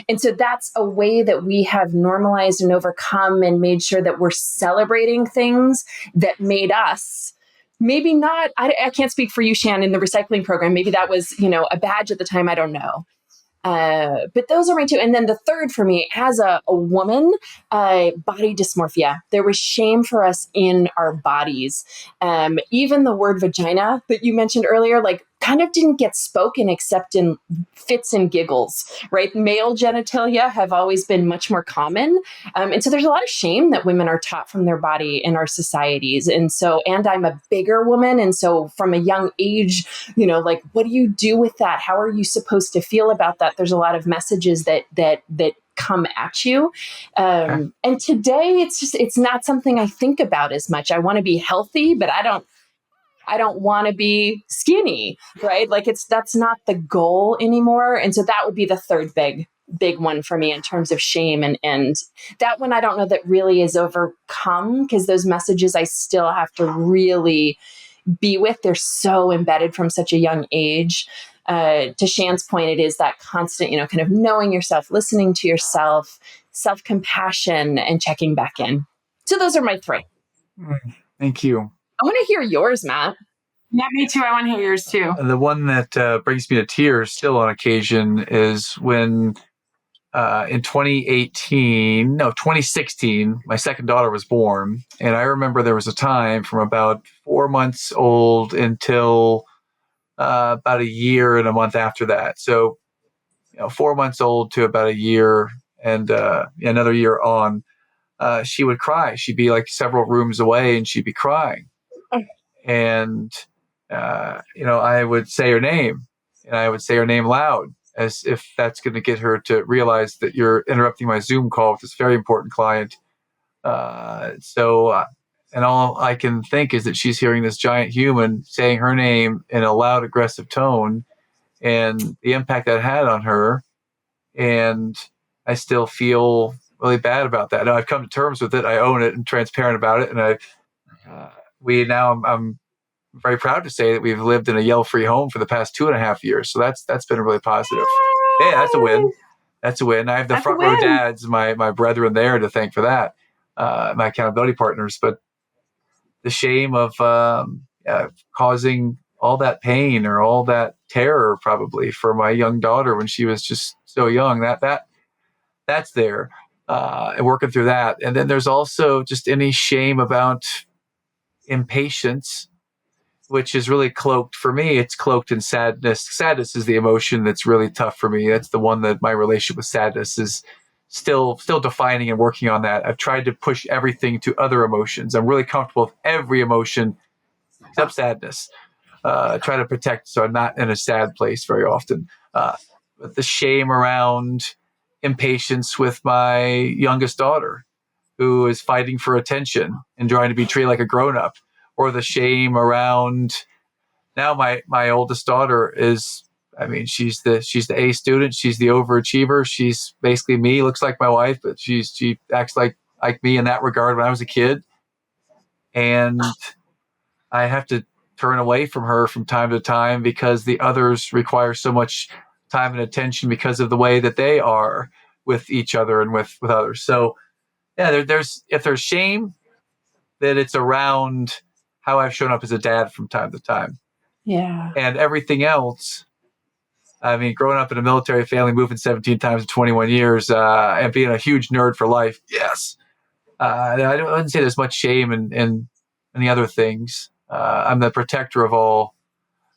And so that's a way that we have normalized and overcome and made sure that we're celebrating things that made us maybe not, I can't speak for you, Shannon, the recycling program. Maybe that was, a badge at the time. I don't know. But those are my 2. And then the third for me, as a woman, body dysmorphia. There was shame for us in our bodies. Even the word vagina that you mentioned earlier, like kind of didn't get spoken except in fits and giggles, right? Male genitalia have always been much more common. And so there's a lot of shame that women are taught from their body in our societies. And I'm a bigger woman. And so from a young age, like, what do you do with that? How are you supposed to feel about that? There's a lot of messages that come at you. And today it's not something I think about as much. I want to be healthy, but I don't want to be skinny, right? Like that's not the goal anymore. And so that would be the third big big one for me in terms of shame. And that one, I don't know that really is overcome, because those messages I still have to really be with. They're so embedded from such a young age. To Shan's point, it is that constant, kind of knowing yourself, listening to yourself, self-compassion, and checking back in. So those are my three. Thank you. I want to hear yours, Matt. Yeah, me too. I want to hear yours too. The one that brings me to tears still on occasion is when in 2016, my second daughter was born. And I remember there was a time from about 4 months old until about a year and a month after that. So, 4 months old to about a year and another year on, she would cry. She'd be like several rooms away and she'd be crying. And, I would say her name, and I would say her name loud, as if that's going to get her to realize that you're interrupting my Zoom call with this very important client. And all I can think is that she's hearing this giant human saying her name in a loud, aggressive tone, and the impact that had on her. And I still feel really bad about that. Now I've come to terms with it. I own it and transparent about it. And I'm very proud to say that we've lived in a yell-free home for the past 2.5 years. So that's been really positive. Yeah, that's a win. That's a win. I have the front row dads, my brethren there to thank for that, my accountability partners. But the shame of causing all that pain or all that terror probably for my young daughter when she was just so young, that's there, and working through that. And then there's also just any shame about impatience, which is really cloaked for me. It's cloaked in sadness. Sadness is the emotion that's really tough for me. That's the one that my relationship with sadness is still defining and working on that. I've tried to push everything to other emotions. I'm really comfortable with every emotion except sadness. Try to protect so I'm not in a sad place very often. But the shame around impatience with my youngest daughter, who is fighting for attention and trying to be treated like a grown-up, or the shame around now my oldest daughter is, she's the A student. She's the overachiever. She's basically me, looks like my wife, but she acts like me in that regard when I was a kid. And I have to turn away from her from time to time because the others require so much time and attention because of the way that they are with each other and with others. So yeah, if there's shame, that it's around how I've shown up as a dad from time to time. Yeah. And everything else, growing up in a military family, moving 17 times in 21 years, and being a huge nerd for life, yes. I wouldn't say there's much shame in the other things. I'm the protector of all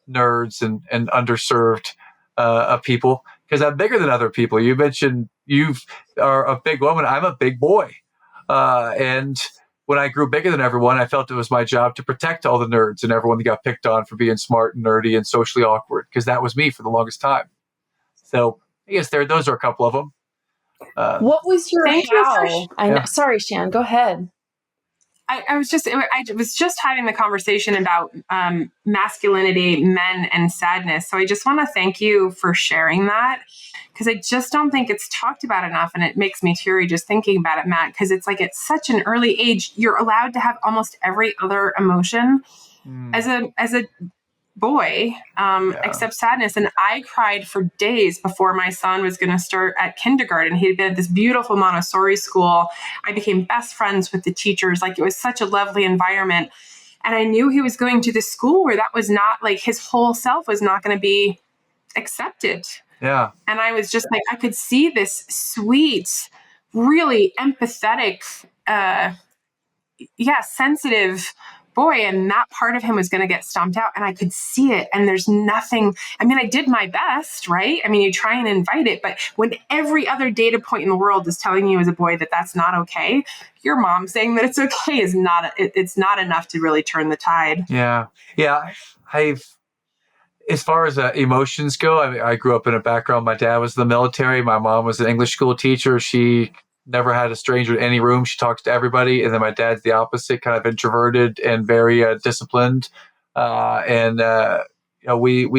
nerds and underserved of people because I'm bigger than other people. You mentioned you are a big woman. I'm a big boy. And when I grew bigger than everyone, I felt it was my job to protect all the nerds and everyone that got picked on for being smart and nerdy and socially awkward, because that was me for the longest time. So I guess those are a couple of them. What was your how? Sorry, Shan, go ahead. I was just having the conversation about masculinity, men, and sadness. So I just want to thank you for sharing that, because I just don't think it's talked about enough, and it makes me teary just thinking about it, Matt. Because it's like at such an early age, you're allowed to have almost every other emotion as a boy, except sadness. And I cried for days before my son was going to start at kindergarten. He had been at this beautiful Montessori school. I became best friends with the teachers. Like, it was such a lovely environment. And I knew he was going to this school where that was not, like, his whole self was not going to be accepted. Yeah. And I was just like, I could see this sweet, really empathetic, sensitive boy, and that part of him was going to get stomped out, and I could see it. And there's nothing, I did my best, right? You try and invite it, but when every other data point in the world is telling you as a boy that that's not okay, your mom saying that it's okay is not, it's not enough to really turn the tide. Yeah. As far as emotions go, I grew up in a background. My dad was in the military. My mom was an English school teacher. She never had a stranger in any room. She talks to everybody. And then my dad's the opposite, kind of introverted and very disciplined. We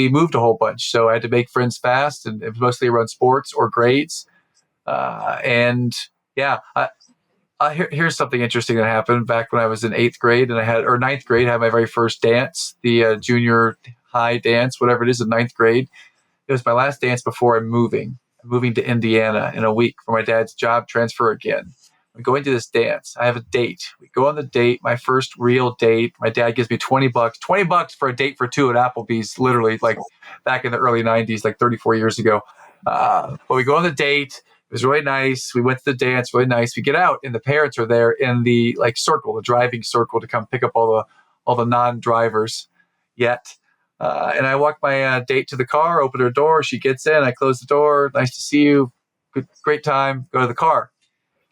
moved a whole bunch. So I had to make friends fast, and it was mostly around sports or grades. And yeah, here's something interesting that happened back when I was in eighth grade or ninth grade. I had my very first dance, the junior high dance, whatever it is, in ninth grade. It was my last dance before I'm moving to Indiana in a week for my dad's job transfer again. I'm going to this dance. I have a date. We go on the date, my first real date. My dad gives me $20 for a date for two at Applebee's, literally like back in the early 90s, like 34 years ago. But we go on the date. It was really nice. We went to the dance, really nice. We get out and the parents are there in the like circle, the driving circle, to come pick up all the non-drivers yet. And I walk my date to the car, open her door. She gets in. I close the door. Nice to see you. Good, great time. Go to the car.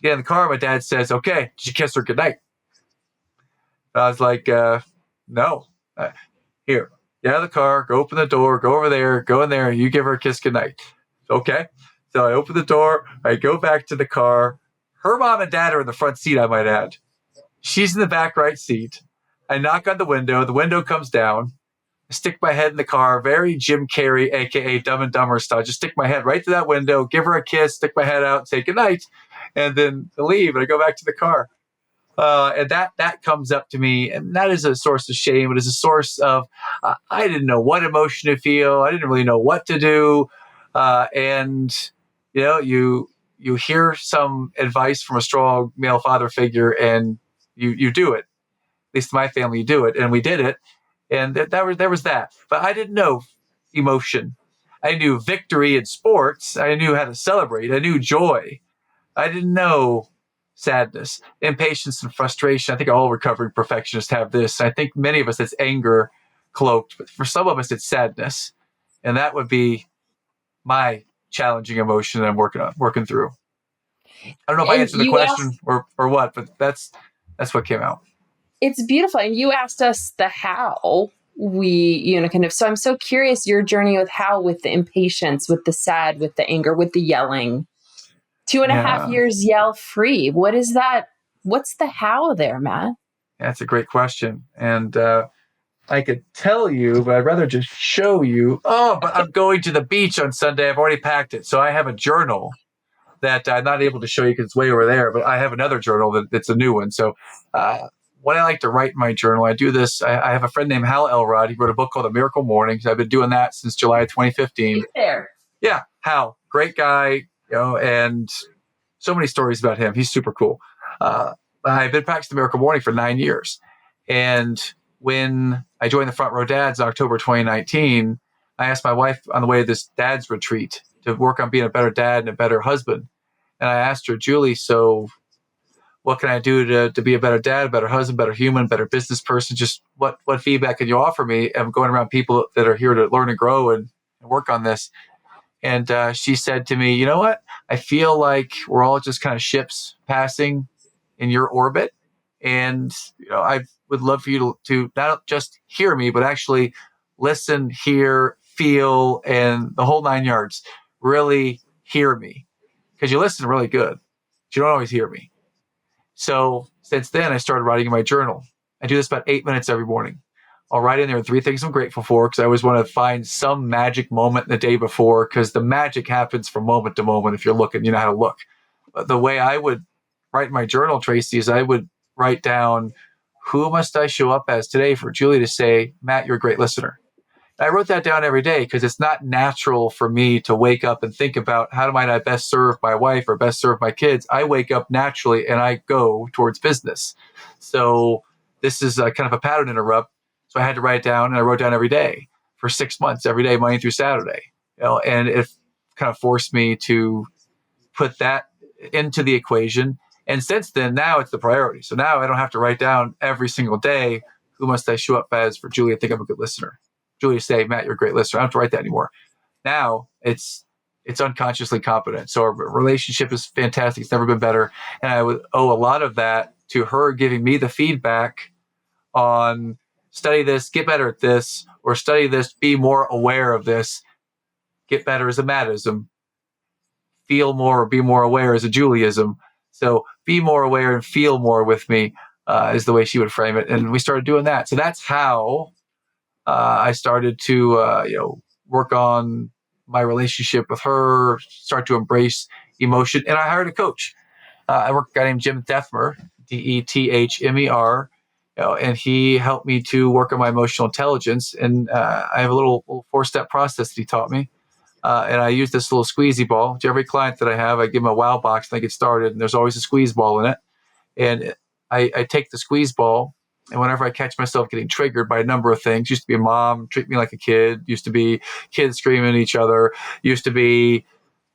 Get in the car. My dad says, "Okay, did you kiss her goodnight?" And I was like, "No." Here, get out of the car. Go open the door. Go over there. Go in there. You give her a kiss goodnight. Okay. So I open the door. I go back to the car. Her mom and dad are in the front seat, I might add. She's in the back right seat. I knock on the window. The window comes down. I stick my head in the car, very Jim Carrey, a.k.a. Dumb and Dumber style. Just stick my head right to that window, give her a kiss, stick my head out, say goodnight, and then leave. And I go back to the car. And that comes up to me, and that is a source of shame. It is a source of I didn't know what emotion to feel. I didn't really know what to do. And you hear some advice from a strong male father figure, and you do it. At least in my family, you do it, and we did it. And there was that. But I didn't know emotion. I knew victory in sports. I knew how to celebrate. I knew joy. I didn't know sadness, impatience, and frustration. I think all recovering perfectionists have this. I think many of us, it's anger cloaked. But for some of us, it's sadness. And that would be my challenging emotion that I'm working through. I don't know if I answered the question or what, but that's what came out. It's beautiful. And you asked us the how so I'm so curious your journey with how, with the impatience, with the sad, with the anger, with the yelling. 2.5 years yell free. What is that? What's the how there, Matt? That's a great question. And I could tell you, but I'd rather just show you. Oh, but I'm going to the beach on Sunday. I've already packed it. So I have a journal that I'm not able to show you because it's way over there, but I have another journal that's a new one. So what I like to write in my journal, I do this. I have a friend named Hal Elrod. He wrote a book called The Miracle Morning. I've been doing that since July 2015. There. Yeah, Hal, great guy, and so many stories about him. He's super cool. I've been practicing The Miracle Morning for 9 years. And when I joined the Front Row Dads in October 2019, I asked my wife on the way to this dad's retreat to work on being a better dad and a better husband. And I asked her, Julie, so what can I do to be a better dad, a better husband, better human, better business person? Just what feedback can you offer me? I'm going around people that are here to learn and grow and work on this. And she said to me, you know what? I feel like we're all just kind of ships passing in your orbit. And I would love for you to not just hear me, but actually listen, hear, feel, and the whole 9 yards. Really hear me. Because you listen really good, but you don't always hear me. So since then, I started writing in my journal. I do this about 8 minutes every morning. I'll write in there 3 things I'm grateful for, because I always want to find some magic moment in the day before, because the magic happens from moment to moment. If you're looking, you know how to look. But the way I would write in my journal, Tracey, is I would write down, who must I show up as today for Julie to say, Matt, you're a great listener. I wrote that down every day because it's not natural for me to wake up and think about how might I best serve my wife or best serve my kids. I wake up naturally and I go towards business. So this is kind of a pattern interrupt. So I had to write it down, and I wrote down every day for 6 months, every day, Monday through Saturday. And it kind of forced me to put that into the equation. And since then, now it's the priority. So now I don't have to write down every single day, who must I show up as for Julie to think I'm a good listener. Julie say, Matt, you're a great listener. I don't have to write that anymore. Now it's unconsciously competent. So our relationship is fantastic. It's never been better. And I would owe a lot of that to her giving me the feedback on study this, get better at this, or study this, be more aware of this, get better as a Mattism, feel more or be more aware as a Julieism. So be more aware and feel more with me is the way she would frame it. And we started doing that. So that's how I started to work on my relationship with her, start to embrace emotion, and I hired a coach. I work with a guy named Jim Dethmer, Dethmer, and he helped me to work on my emotional intelligence. And I have a little 4-step process that he taught me. And I use this little squeezy ball. To every client that I have, I give them a wow box and they get started. And there's always a squeeze ball in it. And I take the squeeze ball, and whenever I catch myself getting triggered by a number of things, used to be a mom, treat me like a kid, used to be kids screaming at each other, used to be,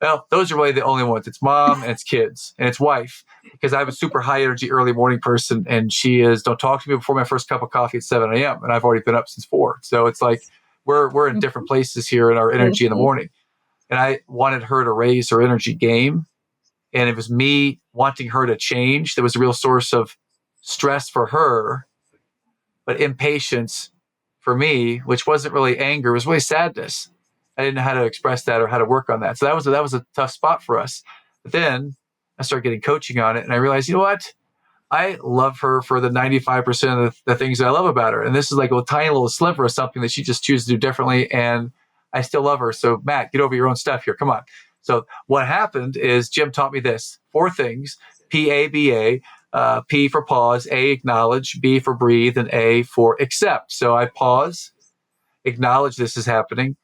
well, those are really the only ones. It's mom and it's kids and it's wife, because I'm a super high energy early morning person, and she is, don't talk to me before my first cup of coffee at 7 a.m. And I've already been up since 4. So it's like we're in different places here in our energy in the morning. And I wanted her to raise her energy game. And it was me wanting her to change that was a real source of stress for her, but impatience for me, which wasn't really anger, it was really sadness. I didn't know how to express that or how to work on that. So that was a tough spot for us. But then I started getting coaching on it, and I realized, you know what? I love her for the 95% of the things that I love about her. And this is like a tiny little sliver of something that she just chooses to do differently. And I still love her. So Matt, get over your own stuff here. Come on. So what happened is Jim taught me this 4 things: PABA, P for pause, A, acknowledge, B for breathe, and A for accept. So I pause, acknowledge this is happening,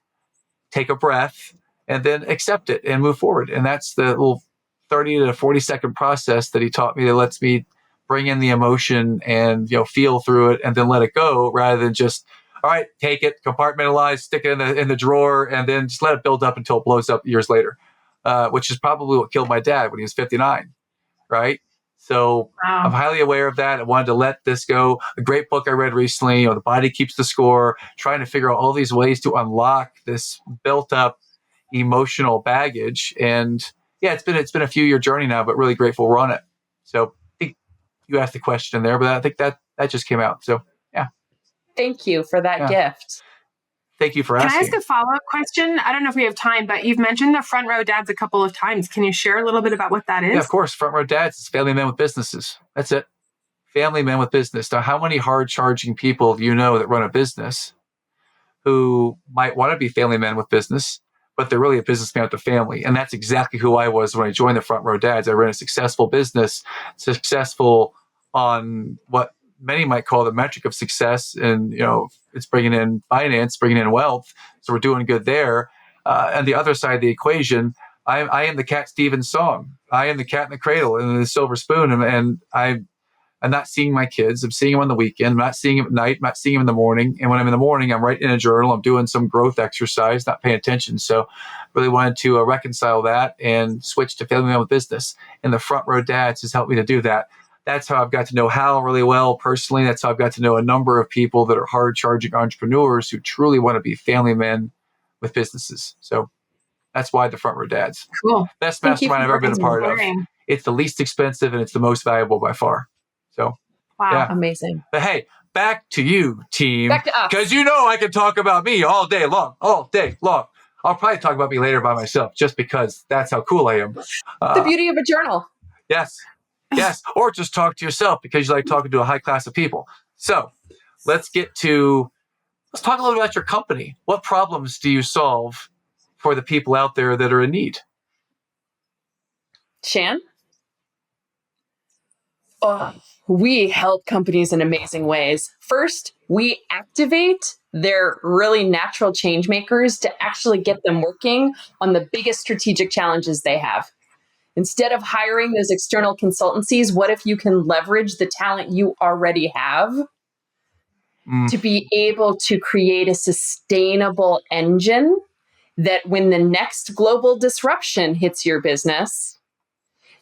take a breath, and then accept it and move forward. And that's the little 30 to 40-second process that he taught me that lets me bring in the emotion and feel through it and then let it go, rather than just, all right, take it, compartmentalize, stick it in the drawer, and then just let it build up until it blows up years later, which is probably what killed my dad when he was 59, right? So Wow. I'm highly aware of that. I wanted to let this go. A great book I read recently, The Body Keeps the Score, trying to figure out all these ways to unlock this built up emotional baggage. And yeah, it's been a few year journey now, but really grateful we're on it. So I think you asked the question there, but I think that just came out. So yeah. Thank you for that gift. Thank you for Can asking. I ask a follow-up question? I don't know if we have time, but you've mentioned the front row dads a couple of times. Can you share a little bit about what that is? Yeah, of course. Front row dads is family men with businesses. That's it. Family men with business. Now, how many hard-charging people do you know that run a business who might want to be family men with business, but they're really a businessman with a family? And that's exactly who I was when I joined the Front Row Dads. I ran a successful business, successful on what many might call the metric of success. And, it's bringing in finance, bringing in wealth. So we're doing good there. And the other side of the equation, I am the Cat Stevens song. I am the cat in the cradle and the silver spoon. And I'm not seeing my kids. I'm seeing them on the weekend. I'm not seeing them at night. I'm not seeing them in the morning. And when I'm in the morning, I'm writing in a journal. I'm doing some growth exercise, not paying attention. So really wanted to reconcile that and switch to family man with business. And the Front Row Dads has helped me to do that. That's how I've got to know Hal really well personally. That's how I've got to know a number of people that are hard-charging entrepreneurs who truly want to be family men with businesses. So that's why the Front Row Dads. Cool. Best mastermind I've ever been a part of. It's the least expensive and it's the most valuable by far. So, wow. Yeah. Amazing. But hey, back to you, team. Back to us. Because I can talk about me all day long. I'll probably talk about me later by myself just because that's how cool I am. The beauty of a journal. Yes. Or just talk to yourself because you like talking to a high class of people. So let's talk a little bit about your company. What problems do you solve for the people out there that are in need? Shan? We help companies in amazing ways. First, we activate their really natural change makers to actually get them working on the biggest strategic challenges they have. Instead of hiring those external consultancies, what if you can leverage the talent you already have to be able to create a sustainable engine that when the next global disruption hits your business,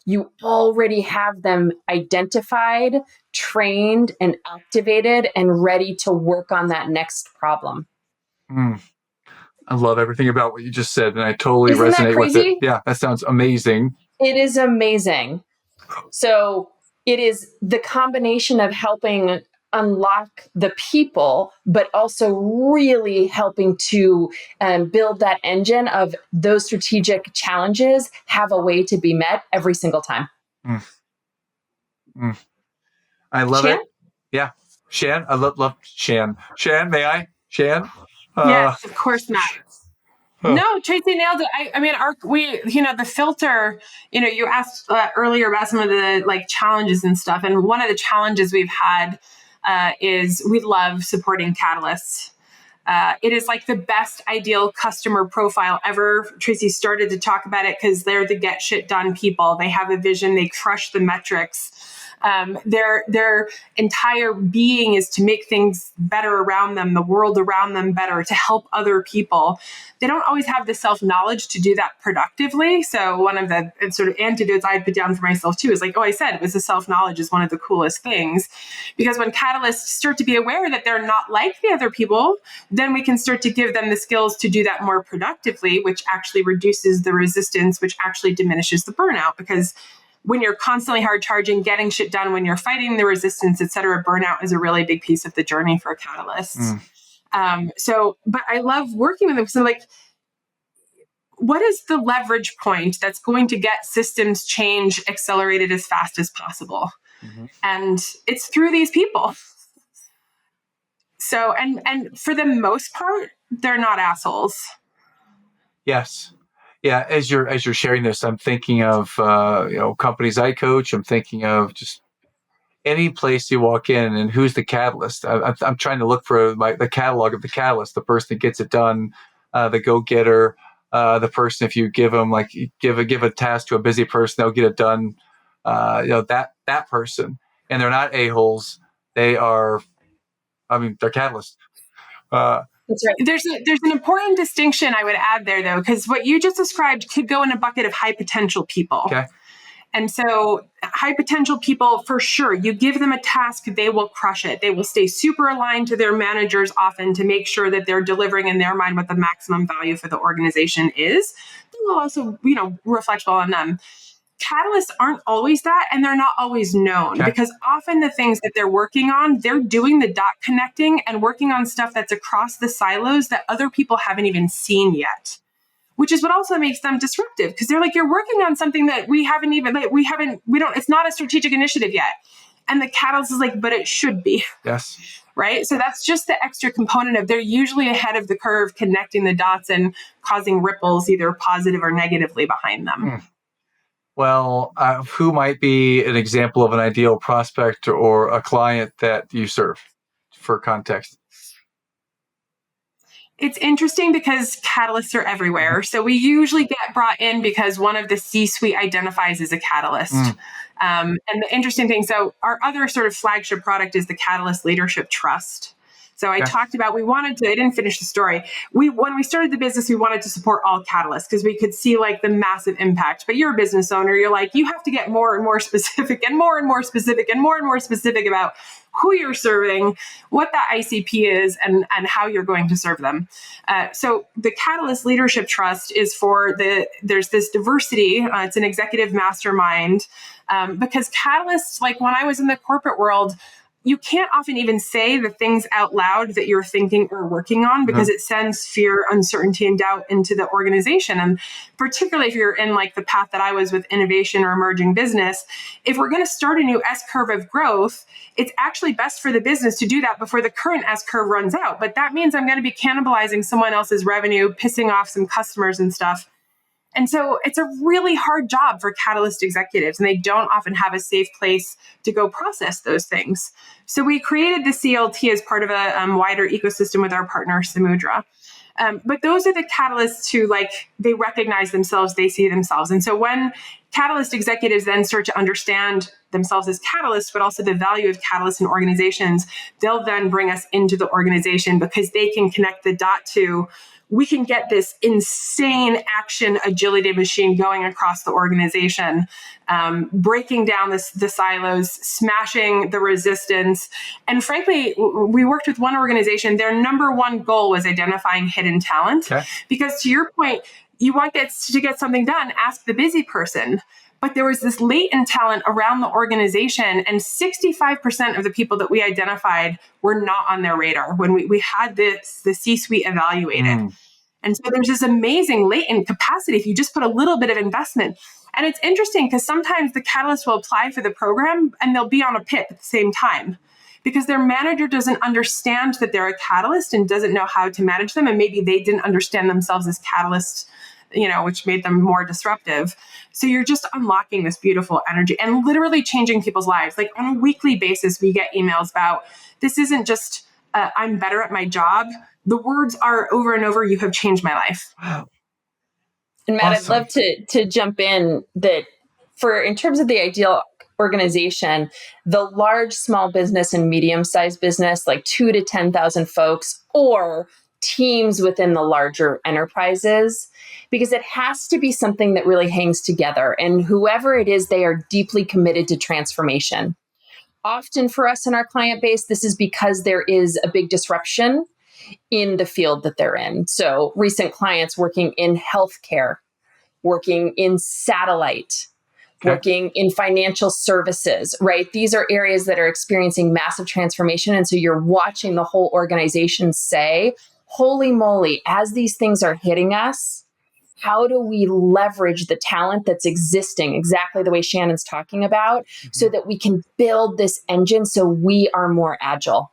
you already have them identified, trained, and activated and ready to work on that next problem. I love everything about what you just said, and I totally Isn't that resonate with crazy? it. Yeah, that sounds amazing. It is amazing. So it is the combination of helping unlock the people, but also really helping to build that engine of those strategic challenges have a way to be met every single time. I love Shan? it. Yeah. Shan, I love Shan. Shan, may I? Shan? Yes, of course not. No, Tracey nailed it. I mean, the filter, you asked earlier about some of the like challenges and stuff. And one of the challenges we've had is we love supporting catalysts. It is like the best ideal customer profile ever. Tracey started to talk about it because they're the get shit done people. They have a vision. They crush the metrics. Their entire being is to make things better around them, the world around them better, to help other people. They don't always have the self-knowledge to do that productively. So one of the sort of antidotes I put down for myself too is like, I said, it was the self-knowledge is one of the coolest things. Because when catalysts start to be aware that they're not like the other people, then we can start to give them the skills to do that more productively, which actually reduces the resistance, which actually diminishes the burnout. Because when you're constantly hard charging, getting shit done, when you're fighting the resistance, et cetera, burnout is a really big piece of the journey for catalysts. But I love working with them. So like, what is the leverage point that's going to get systems change accelerated as fast as possible? And it's through these people. So, and for the most part, they're not assholes. Yes. Yeah, as you're sharing this, I'm thinking of companies I coach. I'm thinking of just any place you walk in, and who's the catalyst. I'm trying to look for the catalog of the catalyst, the person that gets it done, the go-getter, the person. If you give them give a task to a busy person, they'll get it done. That person, and they're not a-holes. They are, they're catalysts. That's right. There's an important distinction I would add there, though, because what you just described could go in a bucket of high potential people. Okay. And so high potential people, for sure, you give them a task, they will crush it. They will stay super aligned to their managers often to make sure that they're delivering in their mind what the maximum value for the organization is. They will also, reflect well on them. Catalysts aren't always that, and they're not always known because often the things that they're working on, they're doing the dot connecting and working on stuff that's across the silos that other people haven't even seen yet, which is what also makes them disruptive because they're like, you're working on something that it's not a strategic initiative yet. And the catalyst is like, but it should be. Yes. Right. So that's just the extra component of they're usually ahead of the curve, connecting the dots and causing ripples, either positive or negatively behind them. Well, who might be an example of an ideal prospect or a client that you serve, for context? It's interesting because catalysts are everywhere. So we usually get brought in because one of the C-suite identifies as a catalyst. And the interesting thing, so our other sort of flagship product is the Catalyst Leadership Trust. So I talked about, I didn't finish the story. When we started the business, we wanted to support all catalysts because we could see like the massive impact. But you're a business owner, you're like, you have to get more and more specific and more and more specific and more and more specific about who you're serving, what that ICP is, and how you're going to serve them. So the Catalyst Leadership Trust is there's this diversity. It's an executive mastermind because catalysts, like when I was in the corporate world, you can't often even say the things out loud that you're thinking or working on because it sends fear, uncertainty, and doubt into the organization. And particularly if you're in like the path that I was with innovation or emerging business, if we're going to start a new S-curve of growth, it's actually best for the business to do that before the current S-curve runs out. But that means I'm going to be cannibalizing someone else's revenue, pissing off some customers and stuff. And so it's a really hard job for catalyst executives, and they don't often have a safe place to go process those things. So we created the CLT as part of a wider ecosystem with our partner, Samudra. But those are the catalysts who they recognize themselves, they see themselves. And so when catalyst executives then start to understand themselves as catalysts, but also the value of catalysts in organizations, they'll then bring us into the organization because they can connect the dot to, we can get this insane action agility machine going across the organization, breaking down the silos, smashing the resistance. And frankly, we worked with one organization, their number one goal was identifying hidden talent. Okay. Because to your point, you want to get something done, ask the busy person. But there was this latent talent around the organization, and 65% of the people that we identified were not on their radar when we had the C-suite evaluated. And so there's this amazing latent capacity if you just put a little bit of investment. And it's interesting because sometimes the catalyst will apply for the program and they'll be on a PIP at the same time because their manager doesn't understand that they're a catalyst and doesn't know how to manage them. And maybe they didn't understand themselves as catalysts, which made them more disruptive. So you're just unlocking this beautiful energy and literally changing people's lives. Like on a weekly basis, we get emails about, this isn't just, I'm better at my job. The words are over and over, you have changed my life. Wow. And Matt, Awesome. I'd love to jump in that in terms of the ideal organization, the large small business and medium-sized business, like 2 to 10,000 folks, or teams within the larger enterprises, because it has to be something that really hangs together. And whoever it is, they are deeply committed to transformation. Often for us in our client base, this is because there is a big disruption in the field that they're in. So recent clients working in healthcare, working in satellite, working in financial services, right? These are areas that are experiencing massive transformation. And so you're watching the whole organization say, holy moly, as these things are hitting us, how do we leverage the talent that's existing exactly the way Shannon's talking about, so that we can build this engine so we are more agile?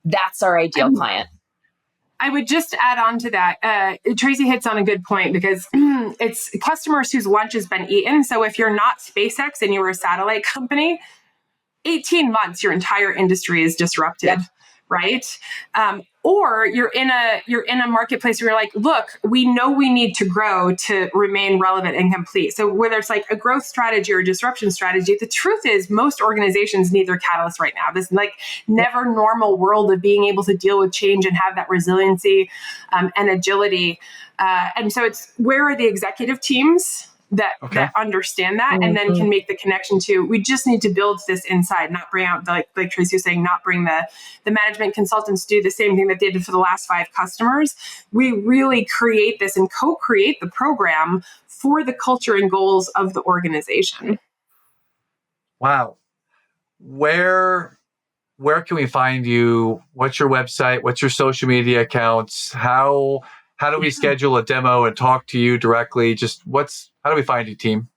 That's our ideal client. I would just add on to that. Tracey hits on a good point, because it's customers whose lunch has been eaten. So if you're not SpaceX and you were a satellite company, 18 months, your entire industry is disrupted. Yep. Right? Or you're in a marketplace where you're like, look, we know we need to grow to remain relevant and complete. So whether it's like a growth strategy or a disruption strategy, the truth is most organizations need their catalyst right now. This like never normal world of being able to deal with change and have that resiliency and agility. And so it's, where are the executive teams that understand that, and then can make the connection to, we just need to build this inside, not bring out, like Tracey was saying, not bring the management consultants to do the same thing that they did for the last 5 customers. We really create this and co-create the program for the culture and goals of the organization. Wow. Where can we find you? What's your website? What's your social media accounts? How do we schedule a demo and talk to you directly? How do we find you, team?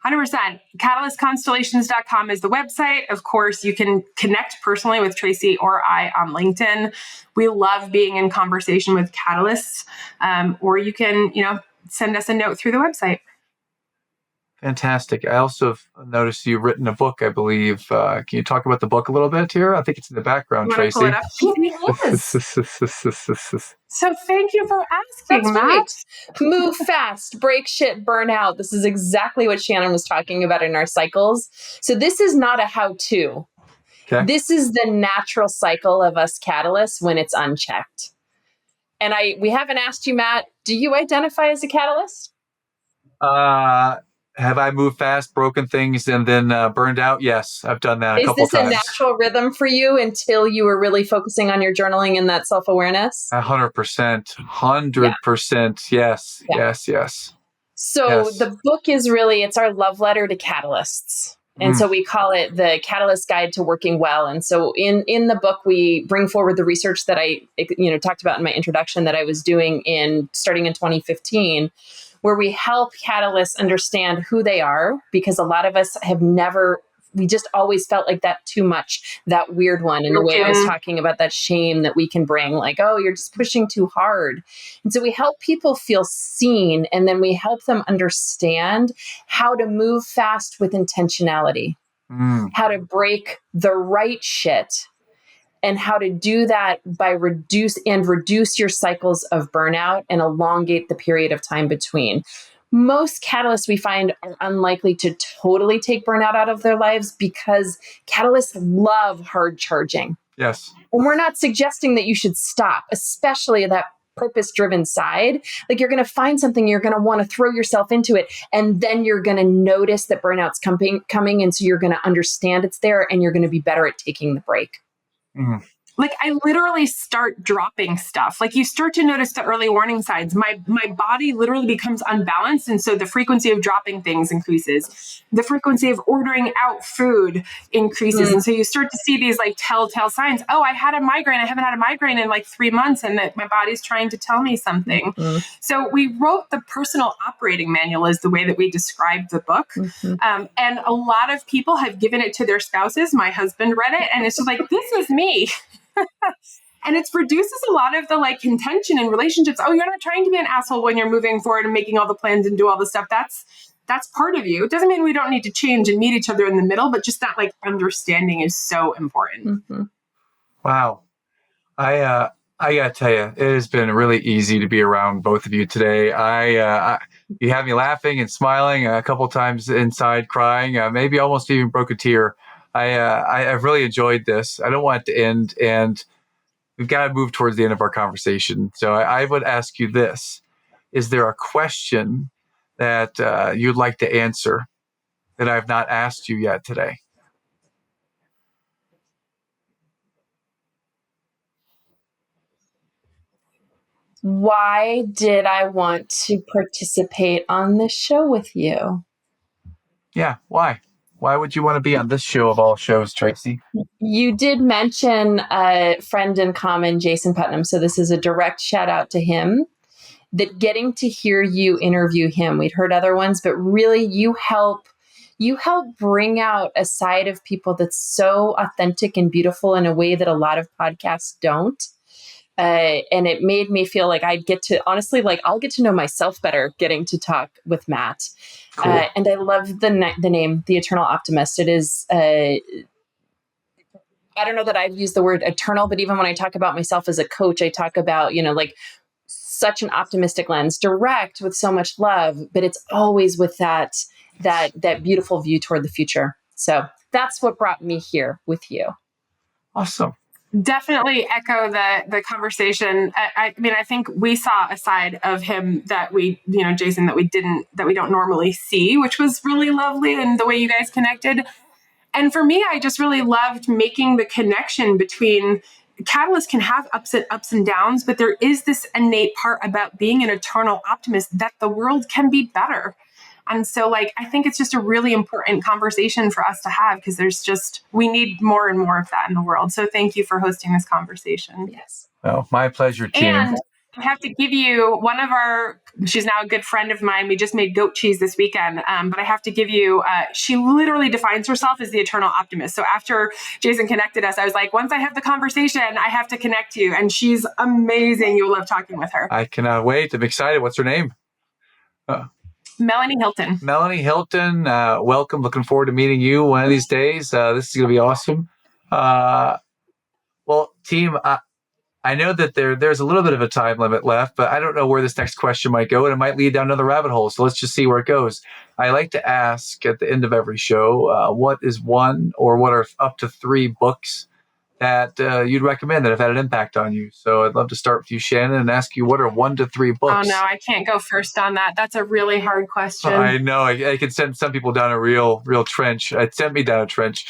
100%. CatalystConstellations.com is the website. Of course, you can connect personally with Tracey or I on LinkedIn. We love being in conversation with catalysts. Or you can, send us a note through the website. Fantastic. I also have noticed you've written a book, I believe. Can you talk about the book a little bit here? I think it's in the background, Tracey. Pull it up? So thank you for asking, That's Matt. right. Move fast, break shit, burn out. This is exactly what Shannon was talking about in our cycles. So this is not a how-to. Okay. This is the natural cycle of us catalysts when it's unchecked. And we haven't asked you, Matt, do you identify as a catalyst? Have I moved fast, broken things, and then burned out? Yes, I've done that a couple times. Is this a natural rhythm for you until you were really focusing on your journaling and that self-awareness? 100%. 100%. Yes. Yeah. Yes. So the book is really, it's our love letter to catalysts. And so we call it the Catalyst Guide to Working Well. And so in the book, we bring forward the research that I talked about in my introduction that I was doing starting in 2015, where we help catalysts understand who they are, because a lot of us we just always felt like that too much, that weird one. And the way I was talking about that shame that we can bring, like, oh, you're just pushing too hard. And so we help people feel seen, and then we help them understand how to move fast with intentionality, how to break the right shit, and how to do that by reduce your cycles of burnout and elongate the period of time between. Most catalysts we find are unlikely to totally take burnout out of their lives because catalysts love hard charging. Yes. And we're not suggesting that you should stop, especially that purpose-driven side. Like, you're going to find something, you're going to want to throw yourself into it, and then you're going to notice that burnout's coming, and so you're going to understand it's there, and you're going to be better at taking the break. like I literally start dropping stuff. Like you start to notice the early warning signs. My body literally becomes unbalanced. And so the frequency of dropping things increases. The frequency of ordering out food increases. And so you start to see these like telltale signs. Oh, I had a migraine. I haven't had a migraine in like 3 months, and that my body's trying to tell me something. So we wrote the personal operating manual is the way that we described the book. And a lot of people have given it to their spouses. My husband read it, and it's just like, this is me. And it reduces a lot of the like contention in relationships. Oh, you're not trying to be an asshole when you're moving forward and making all the plans and do all the stuff. That's part of you. It doesn't mean we don't need to change and meet each other in the middle, but just that like understanding is so important. Wow. I gotta tell you, it has been really easy to be around both of you today. You have me laughing and smiling, a couple times inside crying, maybe almost even broke a tear. I've really enjoyed this. I don't want it to end, and we've got to move towards the end of our conversation. So I would ask you this. Is there a question that you'd like to answer that I've not asked you yet today? Why did I want to participate on this show with you? Yeah, why? Why would you want to be on this show of all shows, Tracey? You did mention a friend in common, Jason Putnam. So this is a direct shout out to him. That getting to hear you interview him, we'd heard other ones, but really you help bring out a side of people that's so authentic and beautiful in a way that a lot of podcasts don't. And it made me feel like I'd get to, honestly, like I'll get to know myself better getting to talk with Matt. Cool. And I love the name, The Eternal Optimist. It is, I don't know that I've used the word eternal, but even when I talk about myself as a coach, I talk about, like such an optimistic lens, direct with so much love, but it's always with that beautiful view toward the future. So that's what brought me here with you. Awesome. Definitely echo the conversation. I mean, I think we saw a side of him that we, Jason, that we don't normally see, which was really lovely, and the way you guys connected. And for me, I just really loved making the connection between catalysts can have ups and downs, but there is this innate part about being an eternal optimist that the world can be better. And so like, I think it's just a really important conversation for us to have, because we need more and more of that in the world. So thank you for hosting this conversation. Yes. Oh, my pleasure, team. And I have to give you she's now a good friend of mine. We just made goat cheese this weekend. But I have to give you, she literally defines herself as the eternal optimist. So after Jason connected us, I was like, once I have the conversation, I have to connect you. And she's amazing. You'll love talking with her. I cannot wait. I'm excited. What's her name? Melanie Hilton. Melanie Hilton, welcome. Looking forward to meeting you one of these days. This is going to be awesome. Well, team, I know that there's a little bit of a time limit left, but I don't know where this next question might go, and it might lead down another rabbit hole. So let's just see where it goes. I like to ask at the end of every show, what is one or what are up to 3 books that you'd recommend that have had an impact on you? So I'd love to start with you, Shannon, and ask you, what are 1 to 3 books? Oh, no, I can't go first on that. That's a really hard question. I know. I could send some people down a real trench. It sent me down a trench.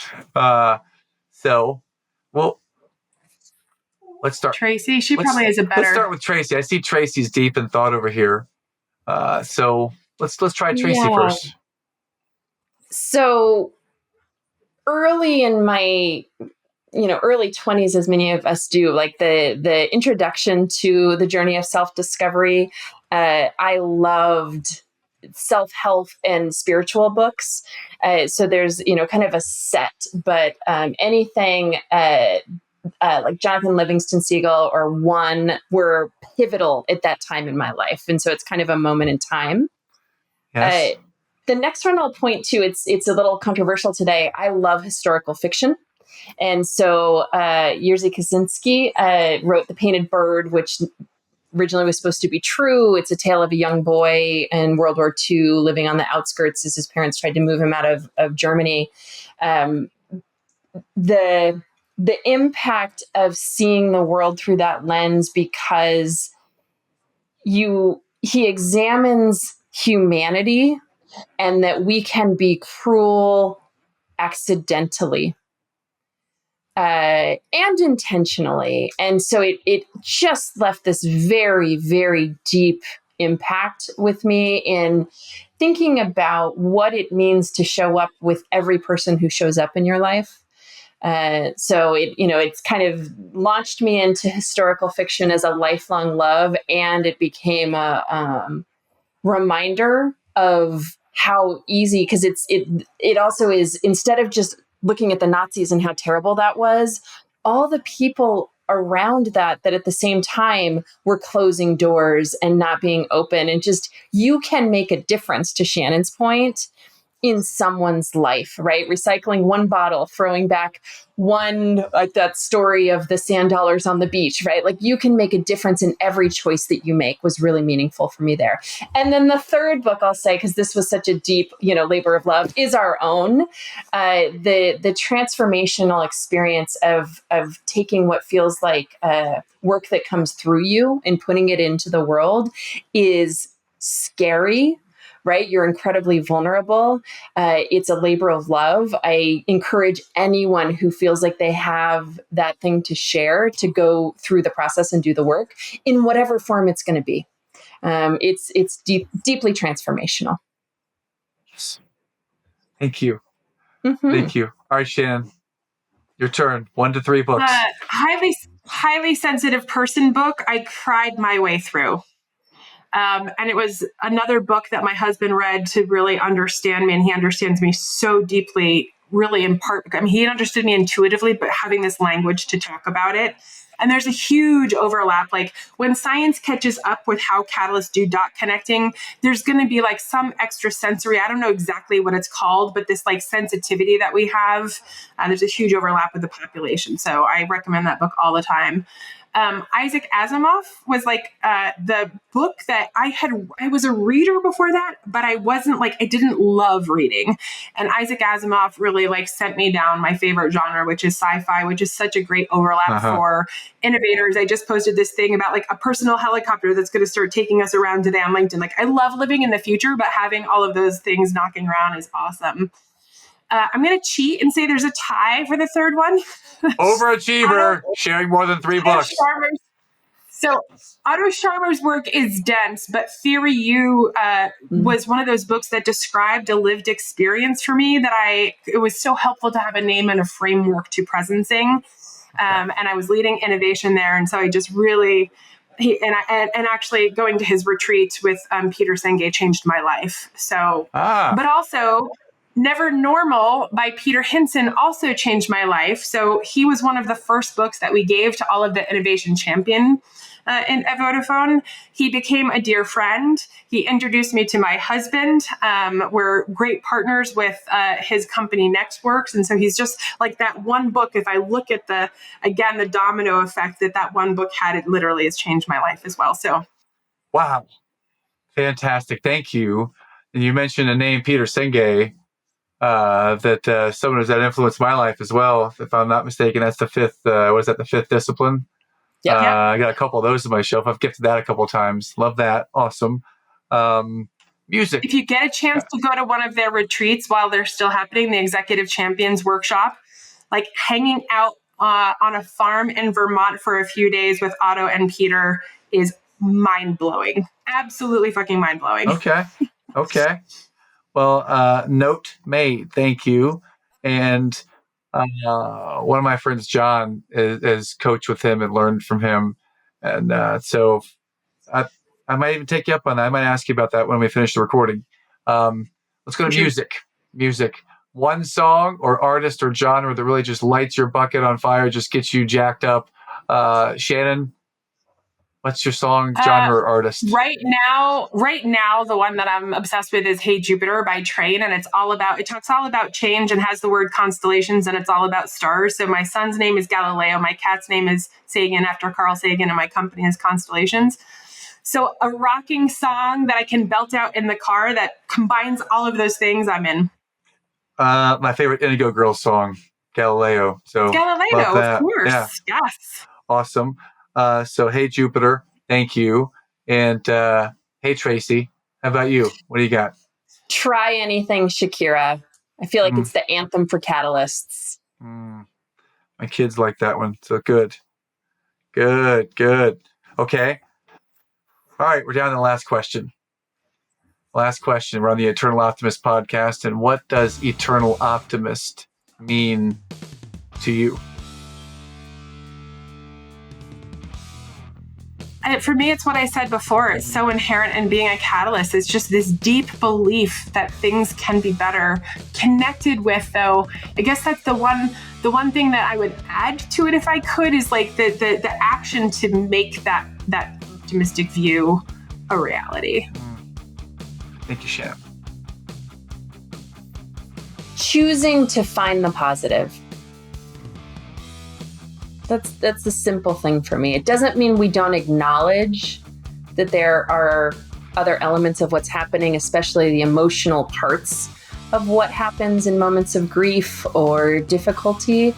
Let's start. Tracey, she probably is a better. Let's start with Tracey. I see Tracey's deep in thought over here. So let's try Tracey first. So early in my early 20s, as many of us do, like the introduction to the journey of self-discovery, I loved self-help and spiritual books. So there's, kind of a set, but anything like Jonathan Livingston Seagull or One were pivotal at that time in my life. And so it's kind of a moment in time. Yes. The next one I'll point to, it's a little controversial today. I love historical fiction. And so Jerzy Kosinski wrote The Painted Bird, which originally was supposed to be true. It's a tale of a young boy in World War II living on the outskirts as his parents tried to move him out of Germany. The impact of seeing the world through that lens, because he examines humanity and that we can be cruel accidentally. and intentionally. And so it just left this very, very deep impact with me in thinking about what it means to show up with every person who shows up in your life. So it's kind of launched me into historical fiction as a lifelong love, and it became a reminder of how easy, because it also is, instead of just looking at the Nazis and how terrible that was, all the people around that at the same time were closing doors and not being open, and just, you can make a difference, to Shannon's point, in someone's life, right? Recycling one bottle, throwing back one, like that story of the sand dollars on the beach, right? Like, you can make a difference in every choice that you make, was really meaningful for me there. And then the third book I'll say, because this was such a deep, labor of love, is Our Own. The transformational experience of taking what feels like work that comes through you and putting it into the world is scary, right? You're incredibly vulnerable. It's a labor of love. I encourage anyone who feels like they have that thing to share to go through the process and do the work in whatever form it's going to be. It's deeply transformational. Thank you. Mm-hmm. Thank you. All right, Shannon, your turn. 1 to 3 books. Highly sensitive person book. I cried my way through. And it was another book that my husband read to really understand me. And he understands me so deeply, really in part. I mean, he understood me intuitively, but having this language to talk about it. And there's a huge overlap. Like, when science catches up with how catalysts do dot connecting, there's going to be like some extra sensory, I don't know exactly what it's called, but this like sensitivity that we have, there's a huge overlap with the population. So I recommend that book all the time. Isaac Asimov was like the book that I was a reader before that, but I didn't love reading. And Isaac Asimov really like sent me down my favorite genre, which is sci-fi, which is such a great overlap for innovators. I just posted this thing about like a personal helicopter that's going to start taking us around today on LinkedIn. Like, I love living in the future, but having all of those things knocking around is awesome. I'm going to cheat and say there's a tie for the third one. Overachiever, sharing more than 3 books. So Otto Scharmer's work is dense, but Theory U was one of those books that described a lived experience for me that it was so helpful to have a name and a framework to presencing. And I was leading innovation there. And so I just really, actually going to his retreat with Peter Senge changed my life. So, but also Never Normal by Peter Hinson also changed my life. So he was one of the first books that we gave to all of the innovation champion at Vodafone. He became a dear friend. He introduced me to my husband. We're great partners with his company Nextworks. And so he's just like that one book. If I look at the domino effect that one book had, it literally has changed my life as well. So. Wow. Fantastic. Thank you. And you mentioned the name Peter Senge. That someone that influenced my life as well. If I'm not mistaken, that's the 5th. The 5th discipline? Yeah. I got a couple of those on my shelf. I've gifted that a couple of times. Love that. Awesome. Music. If you get a chance to go to one of their retreats while they're still happening, the Executive Champions Workshop, like hanging out on a farm in Vermont for a few days with Otto and Peter is mind blowing. Absolutely fucking mind blowing. Okay. Well, note made. Thank you. And one of my friends, John, is coached with him and learned from him. And so I might even take you up on that. I might ask you about that when we finish the recording. Let's go to music. Music. One song or artist or genre that really just lights your bucket on fire, just gets you jacked up. Shannon, what's your song, genre, or artist? Right now, the one that I'm obsessed with is Hey Jupiter by Train. And it talks all about change and has the word constellations, and it's all about stars. So my son's name is Galileo. My cat's name is Sagan after Carl Sagan, and my company is Constellations. So a rocking song that I can belt out in the car that combines all of those things, I'm in. My favorite Indigo Girls song, Galileo. So Galileo, of course. Yeah. Yes. Awesome. So, Hey Jupiter, thank you. And hey Tracey, how about you? What do you got? Try Anything, Shakira. I feel like it's the anthem for catalysts. All My kids like that one. So good. Good. Okay. All right. We're down to the last question. Last question. We're on the Eternal Optimist podcast. And what does Eternal Optimist mean to you? For me, it's what I said before. It's so inherent in being a catalyst. It's just this deep belief that things can be better. Connected with, though, I guess that's the one thing that I would add to it if I could is like the action to make that optimistic view a reality. Thank you, Shannon. Choosing to find the positive. That's the simple thing for me. It doesn't mean we don't acknowledge that there are other elements of what's happening, especially the emotional parts of what happens in moments of grief or difficulty.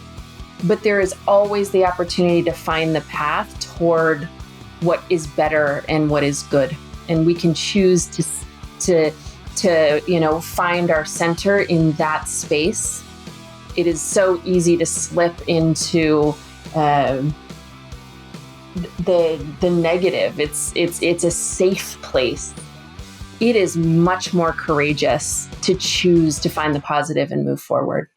But there is always the opportunity to find the path toward what is better and what is good. And we can choose to find our center in that space. It is so easy to slip into the negative. It's a safe place. It is much more courageous to choose to find the positive and move forward.